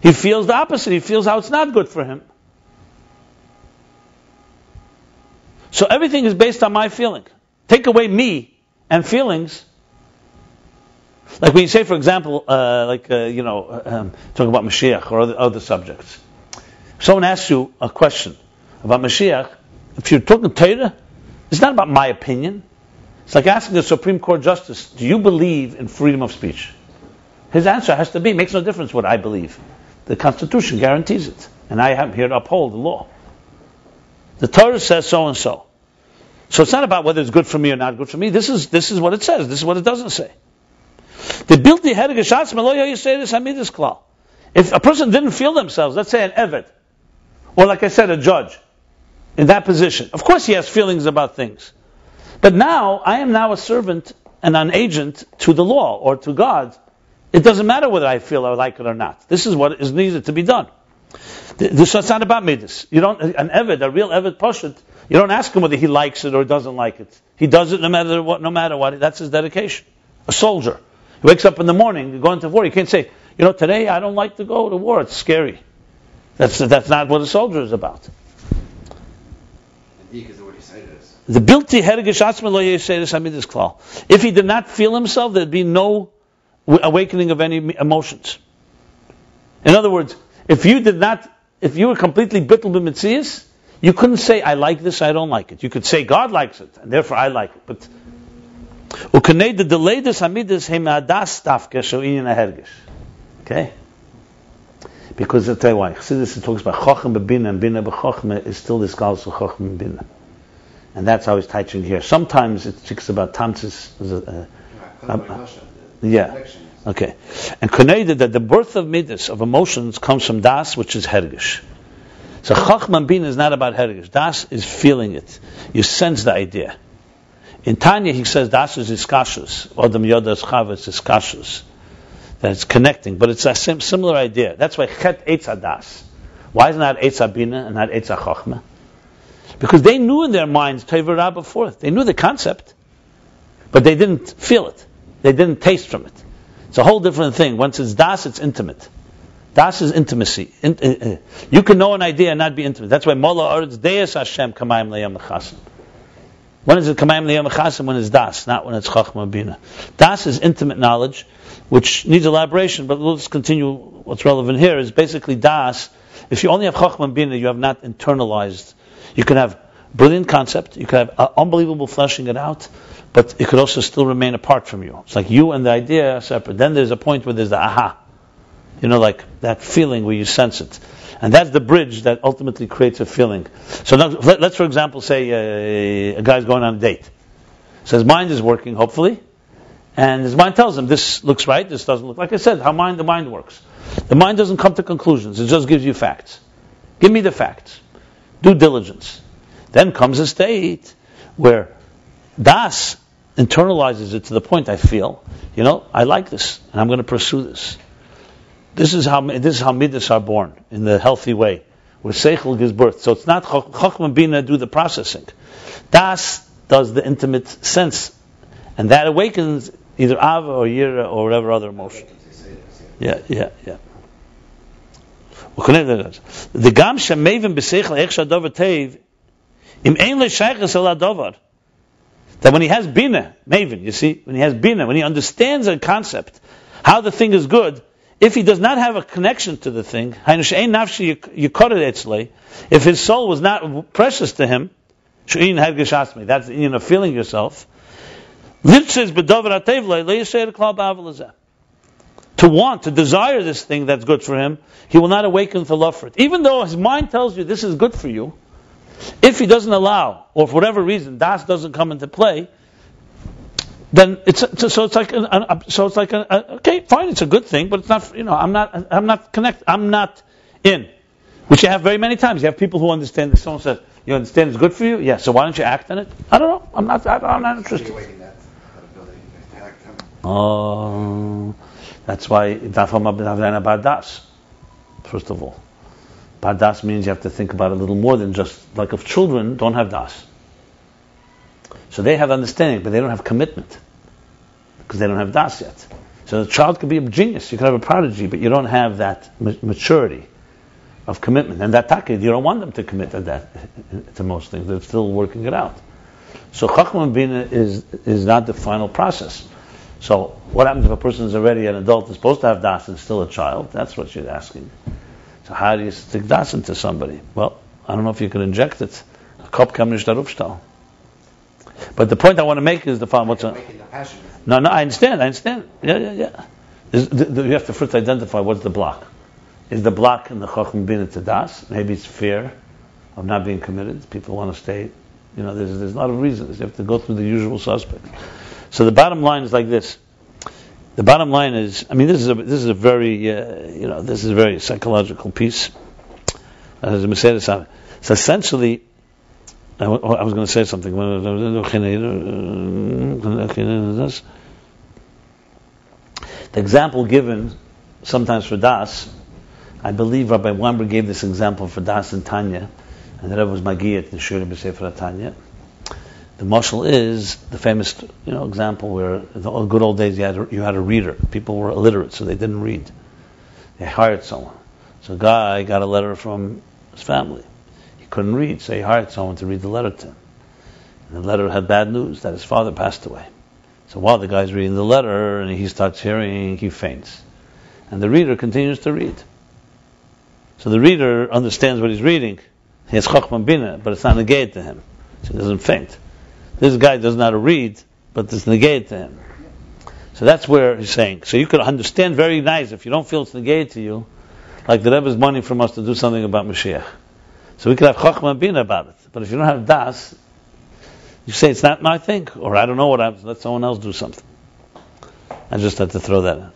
He feels the opposite. He feels how it's not good for him. So everything is based on my feeling. Take away me and feelings. Like when you say, for example, talking about Mashiach or other subjects. If someone asks you a question about Mashiach, if you're talking Torah, it's not about my opinion. It's like asking the Supreme Court Justice, do you believe in freedom of speech? His answer has to be, makes no difference what I believe. The Constitution guarantees it. And I am here to uphold the law. The Torah says so and so. So it's not about whether it's good for me or not good for me. This is what it says. This is what it doesn't say. If a person didn't feel themselves, let's say an eved, or like I said, a judge, in that position, of course he has feelings about things. But now, I am now a servant and an agent to the law or to God. It doesn't matter whether I feel I like it or not. This is what is needed to be done. This is not about midas. You don't, an eved, a real eved pashut, you don't ask him whether he likes it or doesn't like it. He does it no matter what. That's his dedication. A soldier. He wakes up in the morning, going to war. You can't say, today I don't like to go to war. It's scary. That's not what a soldier is about. The bilti hergish atzma lo yeseiris hamidus klal. If he did not feel himself, there'd be no awakening of any emotions. In other words, if you were completely bittul b'mitzias, you couldn't say I like this, I don't like it. You could say God likes it, and therefore I like it. But ukanei the delayedus hamidus hemadas tafka sho'inyan hergish. Okay. Because I'll tell you why. Chassidus talks about chochma b'bina, and bina b'chochma is still this galus of chochma b'bina. And that's how he's teaching here. Sometimes it speaks about tamsis. Okay. And koneda, that the birth of midas, of emotions, comes from das, which is hergish. So chochma and bina is not about hergish. Das is feeling it. You sense the idea. In Tanya he says das is iskashus. Odam yodas chavas iskashus. That it's connecting, but it's a similar idea. That's why chet eitz das. Why is it not eitz bina and not eitz chochma? Because they knew in their minds Tevur Rabbah forth. They knew the concept, but they didn't feel it. They didn't taste from it. It's a whole different thing. Once it's das, it's intimate. Das is intimacy. You can know an idea and not be intimate. That's why Mola Aretz Deis Hashem Kamayim Leyam Mechasim. When is it Kamayim Leyam Mechasim? When it's das, not when it's Chochma Bina. Das is intimate knowledge, which needs elaboration, but we'll just continue. What's relevant here is basically das. If you only have Chochma Bina, you have not internalized. You can have brilliant concept, you can have unbelievable fleshing it out, but it could also still remain apart from you. It's like you and the idea are separate. Then there's a point where there's the aha. Like that feeling where you sense it. And that's the bridge that ultimately creates a feeling. So now, let's for example say a guy's going on a date. So his mind is working, hopefully, and his mind tells him, this looks right, this doesn't look. Like I said, how the mind works. The mind doesn't come to conclusions, it just gives you facts. Give me the facts. Due diligence. Then comes a state where das internalizes it to the point I feel, I like this, and I'm going to pursue this. This is how midas are born in the healthy way, where seichel gives birth. So it's not chochma bina do the processing. Das does the intimate sense, and that awakens either ava or yira or whatever other emotion. Yeah. The gam shemevim b'seichel ech shadover teiv im ein le'shayches el hadover. That when he has bina, maven, you see, when he has bina, when he understands a concept, how the thing is good, if he does not have a connection to the thing, if his soul was not precious to him, that's the union of feeling yourself. To want, to desire this thing that's good for him, he will not awaken to love for it. Even though his mind tells you this is good for you, if he doesn't allow, or for whatever reason, das doesn't come into play, then it's like okay, fine, it's a good thing, but it's not. I'm not connected. I'm not in. Which you have very many times. You have people who understand that someone says, "You understand it's good for you." Yeah. So why don't you act on it? I don't know. I'm not interested. Oh, that's why dafam das. First of all, das means you have to think about it a little more than just like if children don't have das. So they have understanding, but they don't have commitment because they don't have das yet. So the child could be a genius, you could have a prodigy, but you don't have that maturity of commitment. And that takid, you don't want them to commit to most things. They're still working it out. So chochma bina is not the final process. So what happens if a person is already an adult, is supposed to have das and still a child? That's what you're asking. So how do you stick das into somebody? Well, I don't know if you can inject it. A kop kam nicht darufstall. But the point I want to make is the following. No, I understand. Yeah. You have to first identify what's the block. Is the block in the chochma bina to das? Maybe it's fear of not being committed. People want to stay. There's a lot of reasons. You have to go through the usual suspects. So the bottom line is like this. The bottom line is, this is a very psychological piece. So essentially, I was going to say something. The example given sometimes for das, I believe Rabbi Weinberg gave this example for das in Tanya, and that was Magiyat in Shuri B'Sefer Tanya. The mashal is the famous, example where in the good old days you had a reader. People were illiterate, so they didn't read. They hired someone. So a guy got a letter from his family. He couldn't read, so he hired someone to read the letter to him. And the letter had bad news that his father passed away. So while the guy's reading the letter and he starts hearing, he faints. And the reader continues to read. So the reader understands what he's reading. He has chochma bina, but it's not negated to him. So he doesn't faint. This guy doesn't know how to read, but it's negated to him. So that's where he's saying. So you could understand very nice if you don't feel it's negated to you, like the Rebbe is money from us to do something about Mashiach. So we could have chochma bina about it. But if you don't have das, you say it's not my thing, or I don't know what happens. Let someone else do something. I just had to throw that in.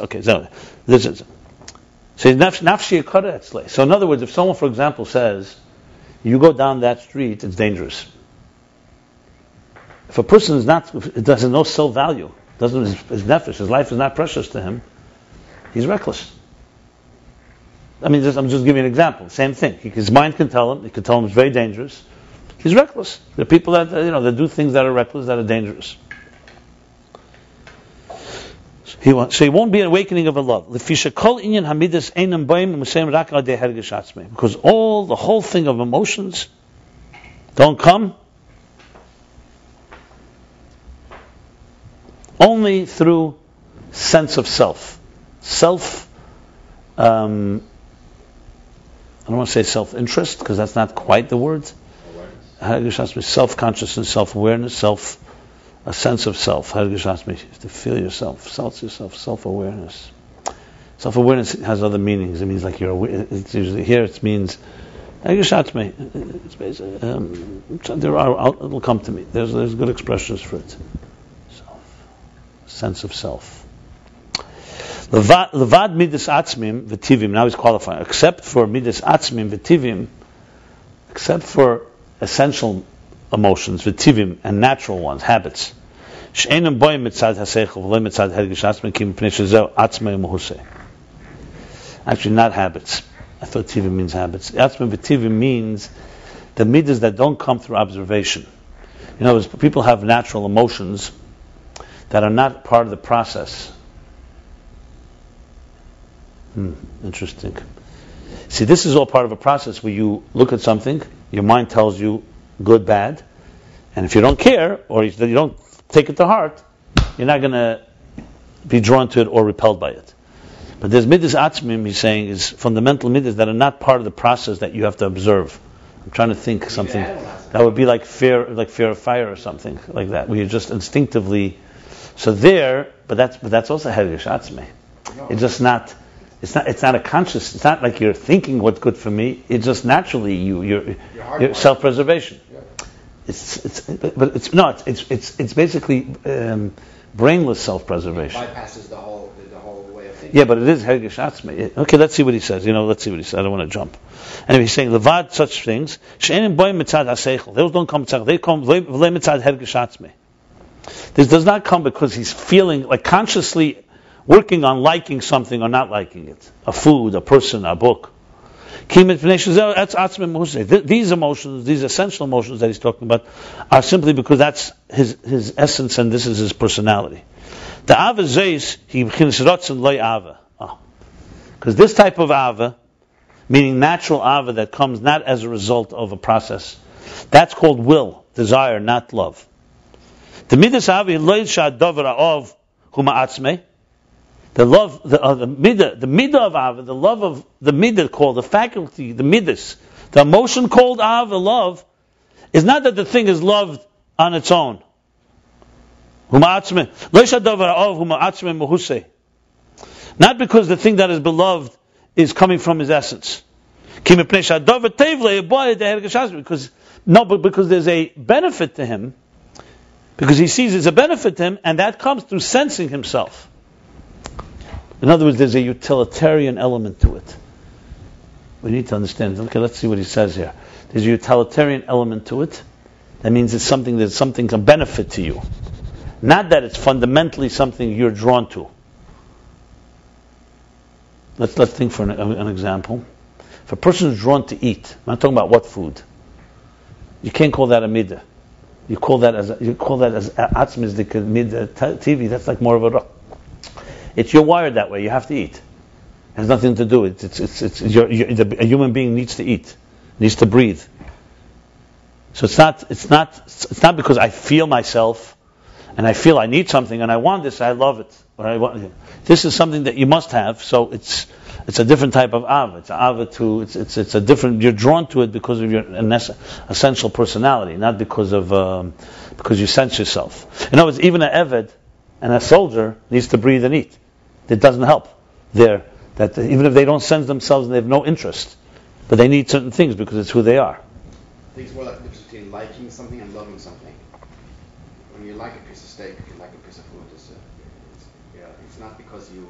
Okay, so this is So in other words, if someone, for example, says, you go down that street, it's dangerous. If a person has no self-value, his nefesh, his life is not precious to him, he's reckless. I'm just giving you an example. Same thing. His mind can tell him. He can tell him it's very dangerous. He's reckless. There are people that that do things that are reckless, that are dangerous. So he won't be an awakening of a love. Because the whole thing of emotions don't come only through sense of self. I don't want to say self-interest, because that's not quite the word. Self-consciousness, self-awareness, a sense of self. To feel yourself, self-awareness. Self-awareness has other meanings. It means like you're aware. It's usually here. It means it's basically, it'll come to me. There's good expressions for it. Sense of self. Levad midas atzmim v'tivim. Now he's qualifying. Except for midas atzmim v'tivim, except for essential emotions, v'tivim, and natural ones, habits. She'enam boim mitzad haseichel v'lo mitzad hergish atzmim kim pnei shezeu atzmei mohusei. Actually, not habits. I thought tivim means habits. Atzmim v'tivim means the midas that don't come through observation. In other words, people have natural emotions that are not part of the process. Interesting. See, this is all part of a process where you look at something, your mind tells you good, bad, and if you don't care, or you don't take it to heart, you're not going to be drawn to it or repelled by it. But there's midas atzmim, he's saying, is fundamental midas that are not part of the process that you have to observe. I'm trying to think something that would be like fear of fire or something like that, where you just instinctively. So there, but that's also hergish atzmi. It's just not. It's not a conscious. It's not like you're thinking what's good for me. It's just naturally you're self-preservation. Yeah. It's basically brainless self-preservation. It bypasses the whole way of thinking. Yeah, but it is hergish atzmi. Okay, let's see what he says. Let's see what he says. I don't want to jump. Anyway, he's saying levad such things. She'enim boim mitzad haseichel. Those don't come mitzad. They come v'le mitzad hergish atzmi. This does not come because he's feeling like consciously working on liking something or not liking it. A food, a person, a book. These emotions, these essential emotions that he's talking about, are simply because that's his essence and this is his personality. The ava zeis, he rotzen loy ava. Because this type of ava, meaning natural ava that comes not as a result of a process, that's called will, desire, not love. The midas avi loy shadavar of huma atzmei. The love, the midah of ava, the love of the midah called the faculty, the midas, the emotion called ava, love, is not that the thing is loved on its own. Not because the thing that is beloved is coming from his essence. Because there's a benefit to him, because he sees it's a benefit to him, and that comes through sensing himself. In other words, there's a utilitarian element to it. We need to understand. Okay, let's see what he says here. There's a utilitarian element to it. That means there's something a benefit to you. Not that it's fundamentally something you're drawn to. Let's think for an example. If a person is drawn to eat, I'm not talking about what food. You can't call that a midah. You call that as atzmizdik midah TV. That's like more of a. You're wired that way. You have to eat. It has nothing to do with it. A human being needs to eat, needs to breathe. So it's not because I feel myself and I feel I need something and I want this. I love it. Or I want it. This is something that you must have. So it's a different type of ava. It's ava to. It's a different. You're drawn to it because of your essential personality, not because you sense yourself. In other words, even an eved and a soldier needs to breathe and eat. It doesn't help there. That even if they don't sense themselves and they have no interest, but they need certain things because it's who they are. I think it's more like the difference between liking something and loving something. When you like a piece of steak, you like a piece of food. It's not because you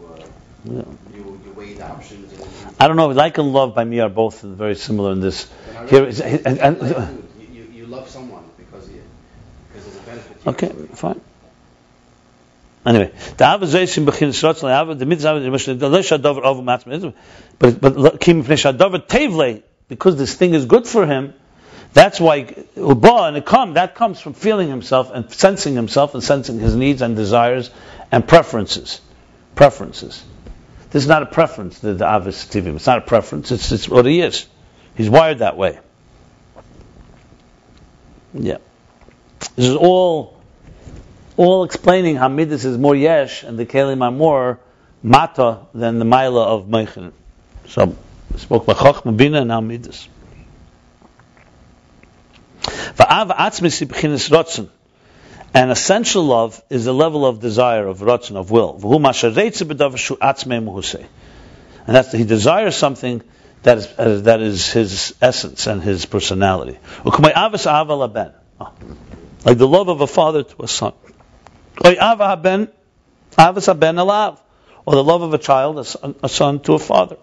Yeah. You weigh the options. I don't know. Like and love by me are both very similar in this. Here, you love someone because there's a benefit. Okay, fine. Anyway, the avazaysim b'chinas rotzon le'ava the mitzvah the leishadavar over matzim, but kim pnei tevle, because this thing is good for him. That's why uba and that comes from feeling himself and sensing his needs and desires and preferences. This is not a preference. The avos tivim. It's not a preference. It's what he is. He's wired that way. Yeah. This is all explaining how midas is more yesh and the kelim are more mata than the maila of meichin. So we spoke about chochma, bina, and now midas. And essential love is the level of desire, of rotzen, of will. And that's he desires something that is his essence and his personality. Like the love of a father to a son. Or the love of a child, a son to a father.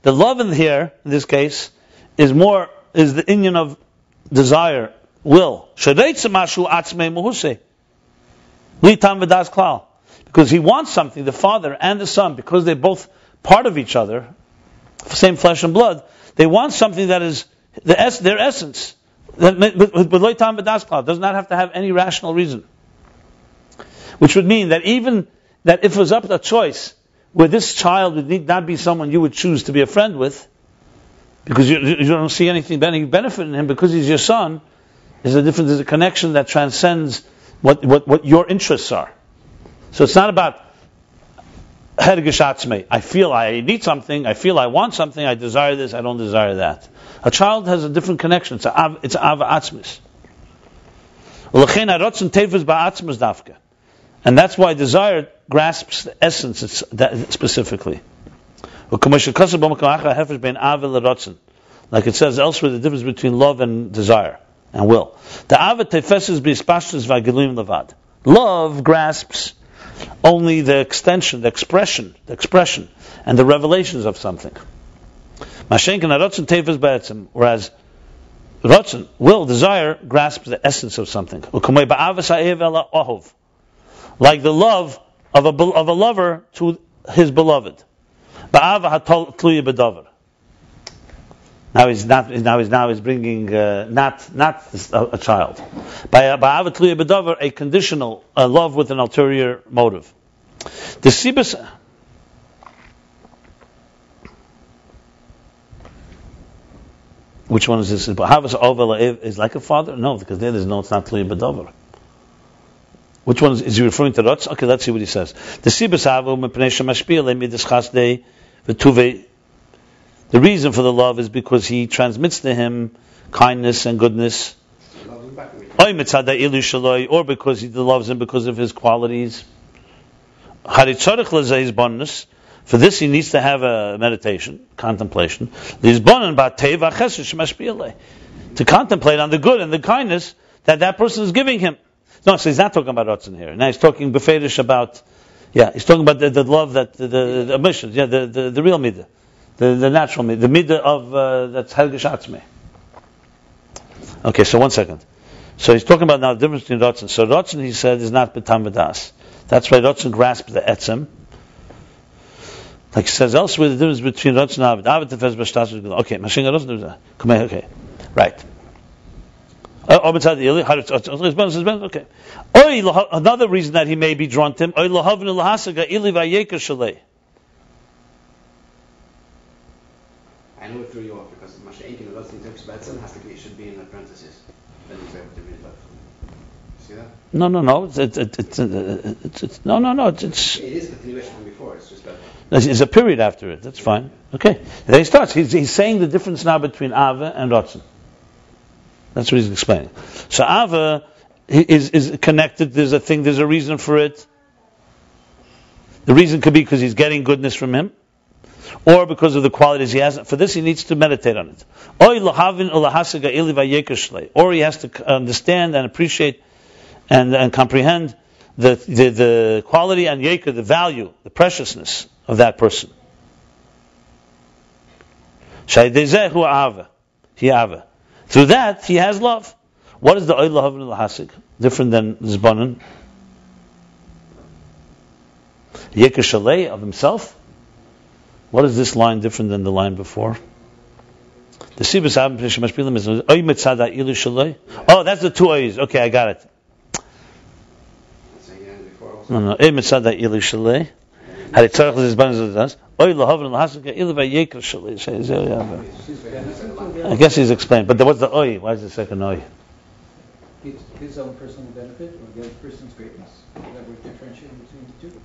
The love in here, in this case, is the inyan of desire, will. Because he wants something, the father and the son, because they're both part of each other, same flesh and blood, they want something that is their essence. But does not have to have any rational reason. Which would mean that even that if it was up to a choice, where this child would need not be someone you would choose to be a friend with, because you don't see any benefit in him because he's your son, there's a connection that transcends what your interests are. So it's not about I feel I need something, I feel I want something, I desire this, I don't desire that. A child has a different connection. It's ava atzmis. And that's why desire grasps the essence specifically. Like it says elsewhere, the difference between love and desire and will. Love grasps only the extension, the expression, and the revelations of something. Whereas will, desire, grasps the essence of something. Like the love of a lover to his beloved. Now he's bringing not a child. A conditional love with an ulterior motive. The sibus. Which one is this? Is like a father? No, because it's not tluya b'davar. Which one is he referring to? Rotz? Okay, let's see what he says. The sibus the reason for the love is because he transmits to him kindness and goodness. Or because he loves him because of his qualities. For this he needs to have a meditation, contemplation. To contemplate on the good and the kindness that person is giving him. No, so he's not talking about Ratzon here. Now he's talking befedish about, he's talking about the love that, the emotions, the real midah. The natural midah, the midah of, that's Hergish Atzmei. Okay, so 1 second. So he's talking about now the difference between Ratzon. So Ratzon, he said, is not B'tam V'das. That's why Ratzon grasps the etzem. Like he says elsewhere, the difference between Ratzon and Avid tefes b'shtas. Okay, Mashinga Ratzon. Okay, right. Okay. Another reason that he may be drawn to him. I know what threw you off because Mashinga Ratzon should be in parentheses. Then you say what to read about. See that? No. It is a continuation from before. It's just that. There's a period after it. That's fine. Okay. Then he starts. He's saying the difference now between Ava and Ratzon. That's what he's explaining. So Ava is connected. There's a reason for it. The reason could be because he's getting goodness from him, or because of the qualities he has. For this, he needs to meditate on it. Or he has to understand and appreciate and comprehend the quality and yeker, the value, the preciousness of that person. Through that, he has love. What is the oil of hasik? Different than zbanan. Yeker shalei of himself. What is this line different than the line before? The sibus mashpilim is oy mitzada ilu shalei. Oh, that's the two oyes. Okay, I got it. No. Oy mitzada ilu shalei. Had it tzarich l'zbanan z'das. Oy lahavin l'hasik ilu v'yeker shalei. I guess he's explained. But what's the oy? Why is the second oy? His own personal benefit or the other person's greatness. That we're differentiating between the two.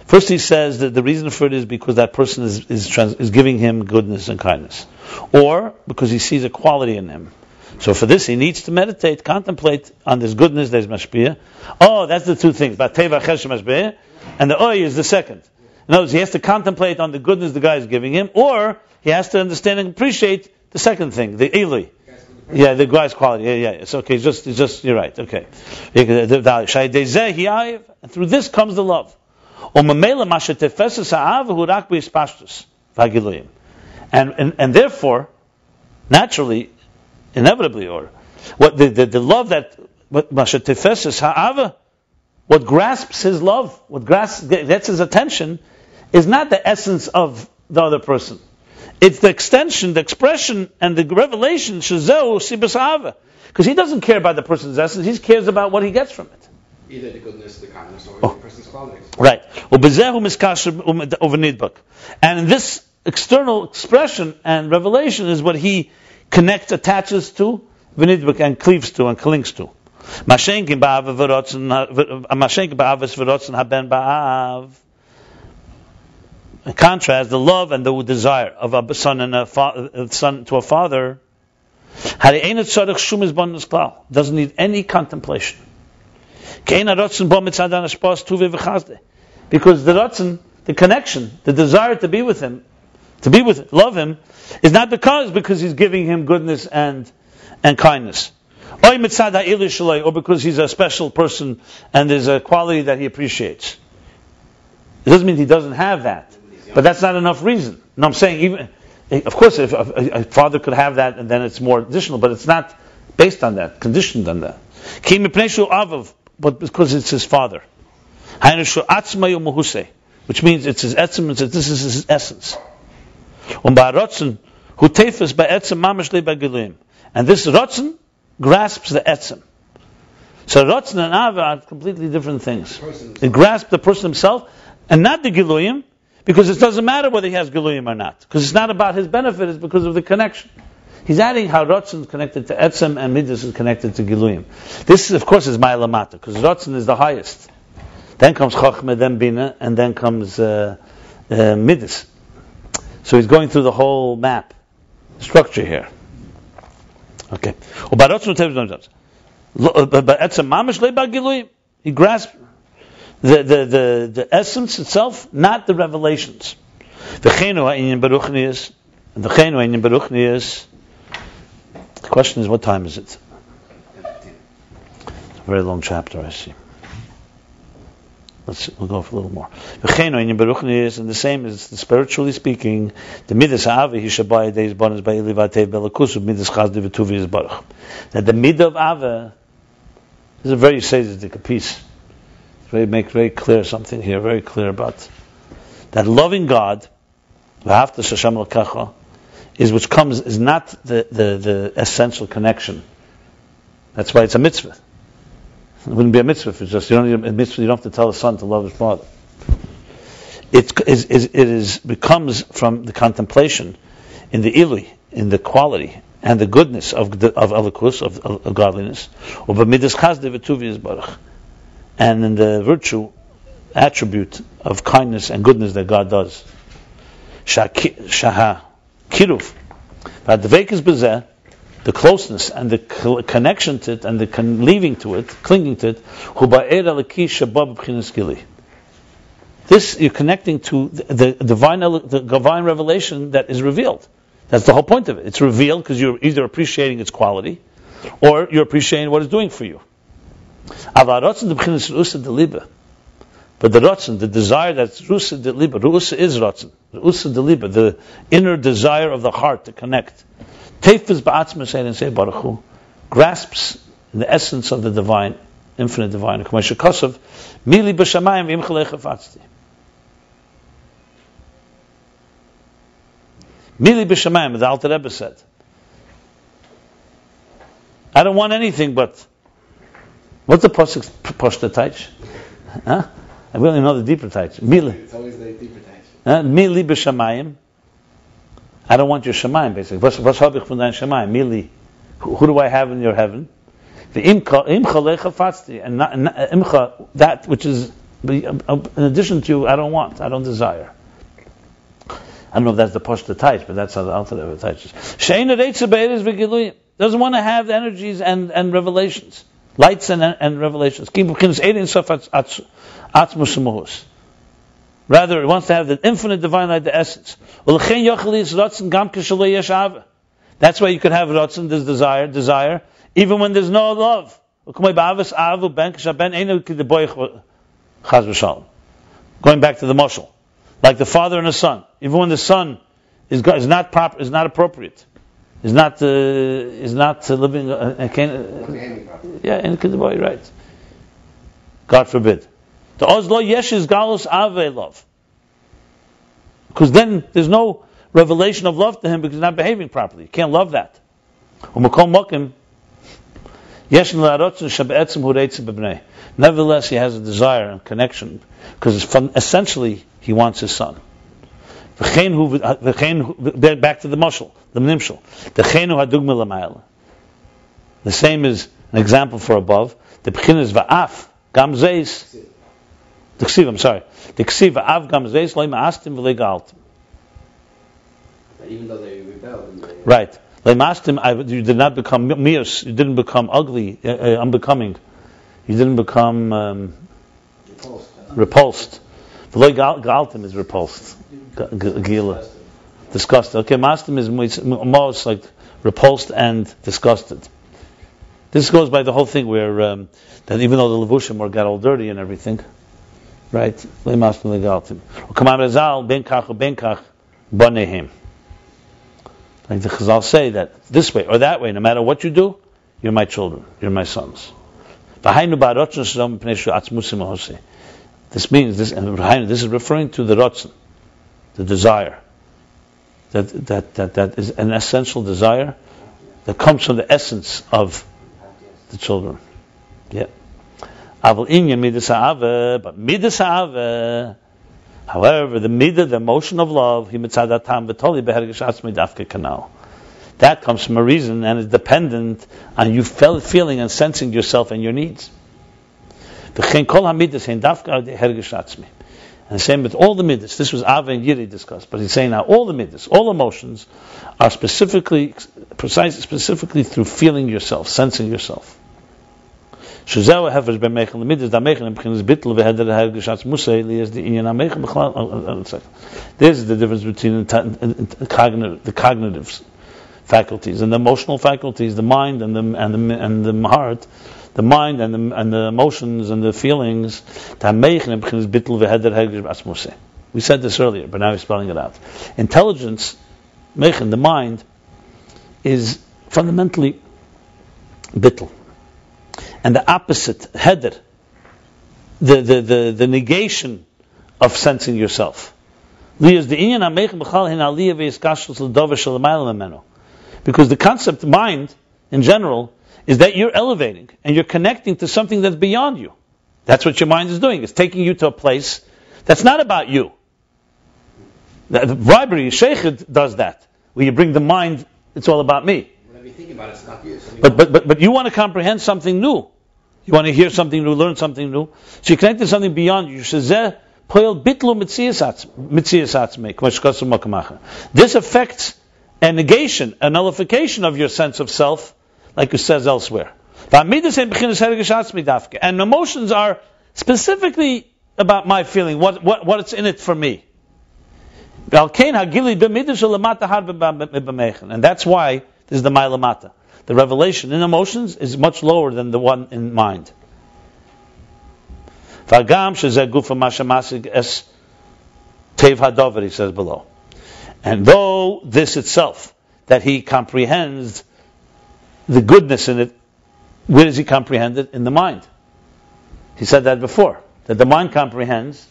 First, he says that the reason for it is because that person is giving him goodness and kindness, or because he sees a quality in him. So for this, he needs to meditate, contemplate on this goodness. There's mashpia. Oh, that's the two things. Bateva chesh mashpia, and the oy is the second. In other words, he has to contemplate on the goodness the guy is giving him, or he has to understand and appreciate the second thing, the eli. Yeah, the guy's quality. Yeah. It's okay. It's just. You're right. Okay. And through this comes the love. And therefore, naturally, inevitably, or what the love that what grasps his love, what gets his attention, is not the essence of the other person. It's the extension, the expression, and the revelation. Because he doesn't care about the person's essence; he cares about what he gets from it. Either the goodness, the kindness, or the person's qualities. Right. And in this external expression and revelation is what he connects, attaches to, and cleaves to, and clings to. In contrast, the love and the desire of a son and a son to a father doesn't need any contemplation. Because the ratzon, the connection, the desire to be with him, love him, is not because he's giving him goodness and kindness. Or because he's a special person and there's a quality that he appreciates. It doesn't mean he doesn't have that. But that's not enough reason. No, I'm saying even, of course, if a father could have that, and then it's more additional, but it's not based on that, conditioned on that. But because it's his father, which means it's his etzem, this is his essence. And this ratzon grasps the etzem. So ratzon and ava are completely different things. It grasps the person himself, and not the giluyim, because it doesn't matter whether he has giluyim or not, because it's not about his benefit; it's because of the connection. He's adding how ratzon is connected to etzem and midas is connected to giluyim. This, of course, is ma'alamata, because ratzon is the highest. Then comes chochma, then bina, and then comes midas. So he's going through the whole map structure here. Okay. He grasps the essence itself, not the revelations. The question is, what time is it? It's a very long chapter, I see. We'll go for a little more. And the same is, spiritually speaking, the midas ava he shabai days bonus by elivatev belakusu midas chazdi v'tuvi is baruch. That the midah of ava is a very sadistic piece. Make very clear something here, very clear about that loving God, v'hafta shasham l'kacha, is not the essential connection. That's why it's a mitzvah. It wouldn't be a mitzvah if it's just, you don't need a mitzvah, you don't have to tell a son to love his father. It becomes from the contemplation in the ilui, in the quality and the goodness of elikus, of godliness, of midas chasde v'tuvi baruch, and in the virtue, attribute of kindness and goodness that God does. Shaha kiruv, but the vekes bezeh, the closeness and the connection to it and the clinging to it, this you're connecting to the divine revelation that is revealed. That's the whole point of it. It's revealed because you're either appreciating its quality or you're appreciating what it's doing for you. But the rotzen, the desire that's rusa de liba, rusa is rotzen, rusa de liba, the inner desire of the heart to connect. Teifes ba'atzma and say Baruch Hu, grasps the essence of the divine, infinite divine. Mili b'shamayim v'imchalecha fatzti. Mili b'shamayim, the Alter Rebbe said, I don't want anything but, what's the Pashta Taich? Huh? I really know the deeper Taich. Mili. It's always the deeper Taich. Mili b'shamayim. I don't want your shamayim, basically. What's habich from dein shamayim? Mili. Who do I have in your heaven? The imcha lecha fatzti. And imcha, that which is in addition to, I don't want, I don't desire. I don't know if that's the Pashta Taich, but that's how the Alter Rebbe teaches. She'ena reitze be'eres v'giluyim. Doesn't want to have energies and revelations, lights and revelations. Rather, it wants to have the infinite divine light, the essence. That's why you could have rotzen, this desire, even when there's no love. Going back to the mashal, like the father and the son. Even when the son is not proper, is not appropriate. Is not living. In Kidduboy, right? God forbid. The Ozlo Yesh is Galus Ave love, because then there's no revelation of love to him because he's not behaving properly. You can't love that. Nevertheless, he has a desire and connection because essentially he wants his son. Back to the mashal, the nimshal. The same is an example for above. The b'chin is va'af gam zeis. The ksiv, I'm sorry. The ksiv va'af gam zeis loy ma'astim v'lei galtim. Even though they rebelled. Right. Loy ma'astim, you did not become mius. You didn't become ugly, unbecoming. You didn't become repulsed. V'lei galtim is repulsed. Gila. Disgusted. Okay, mastim is most like repulsed and disgusted. This goes by the whole thing where that even though the levushim got all dirty and everything, right? Like the Chazal say that this way or that way, no matter what you do, you're my children, you're my sons. This means this, and this is referring to the rotzen, the desire. That is an essential desire that comes from the essence of the children. Yeah. But midas ha'ave, however, the midah, the emotion of love, that comes from a reason and is dependent on you feeling and sensing yourself and your needs. And the same with all the midas. This was Ava and Yiri discussed, but he's saying now all the midas, all emotions are specifically through feeling yourself, sensing yourself. There's the difference between the cognitive faculties and the emotional faculties, the mind and the heart. The mind and the emotions and the feelings. We said this earlier, but now we're spelling it out. Intelligence, the mind, is fundamentally bittul. And the opposite, heder, the negation of sensing yourself. Because the concept mind, in general, is that you're elevating and you're connecting to something that's beyond you. That's what your mind is doing. It's taking you to a place that's not about you. The bribery, sheikhid does that. Where you bring the mind, it's all about me. Whatever you think about it, it's not you. But you want to comprehend something new. You want to hear something new, learn something new. So you connect to something beyond you. This affects a negation, a nullification of your sense of self, like it says elsewhere. And emotions are specifically about my feeling, what's in it for me. And that's why this is the Mailamata. The revelation in emotions is much lower than the one in mind. V'agam shezeh gufa masha masig es tev hadover, he says below. And though this itself, that he comprehends the goodness in it, where does he comprehend it? In the mind. He said that before, that the mind comprehends,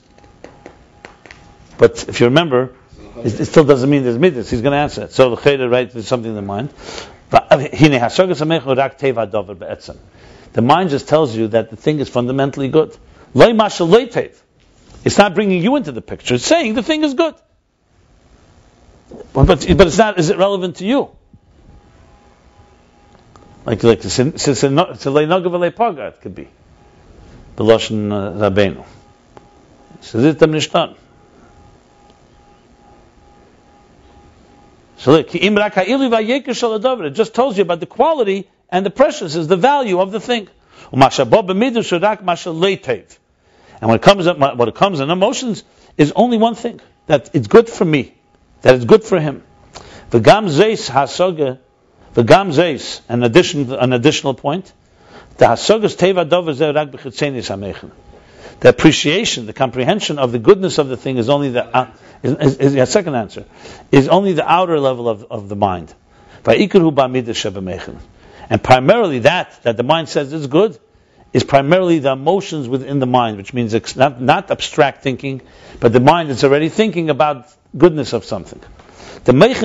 but if you remember, it still doesn't mean there's midas. He's going to answer it. So the chayda, right, there's something in the mind. The mind just tells you that the thing is fundamentally good. It's not bringing you into the picture. It's saying the thing is good. But it's not. Is it relevant to you? Like it could be. B'loshen Rabbeinu. So look, it just tells you about the quality and the preciousness, the value of the thing. And when it comes in emotions, is only one thing, that it's good for me, that it's good for him. An additional point, the appreciation, the comprehension of the goodness of the thing is only the second answer, is only the outer level of the mind. And primarily that the mind says is good is primarily the emotions within the mind, which means it's not abstract thinking, but the mind is already thinking about goodness of something. Because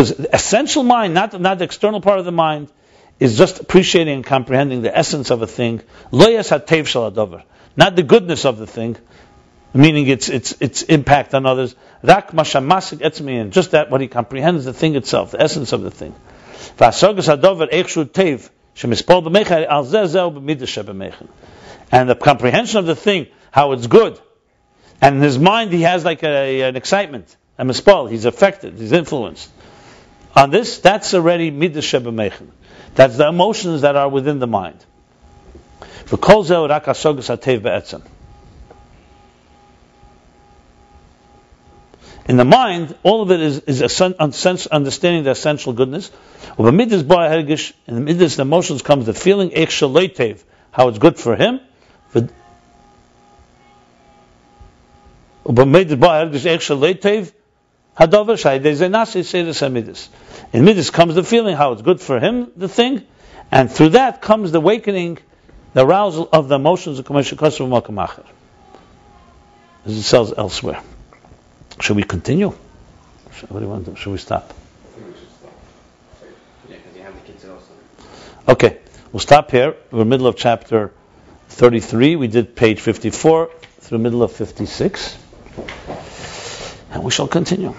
the essential mind, not the external part of the mind, is just appreciating and comprehending the essence of a thing, not the goodness of the thing, meaning its impact on others. Just that what he comprehends, the thing itself, the essence of the thing. And the comprehension of the thing, how it's good, and in his mind he has like an excitement, a mispal, he's affected, he's influenced. On this, that's already midas shebemeichen. That's the emotions that are within the mind. In the mind, all of it is understanding the essential goodness. In the midas, the emotions comes the feeling, how it's good for him. In midas comes the feeling how it's good for him, the thing, and through that comes the awakening, the arousal of the emotions of as it says elsewhere. Should we continue? What do you want to do? Should we stop? I think we should stop. Yeah, because you have the kids also. Okay, we'll stop here. We're in the middle of chapter 33. We did page 54 through the middle of 56. And we shall continue.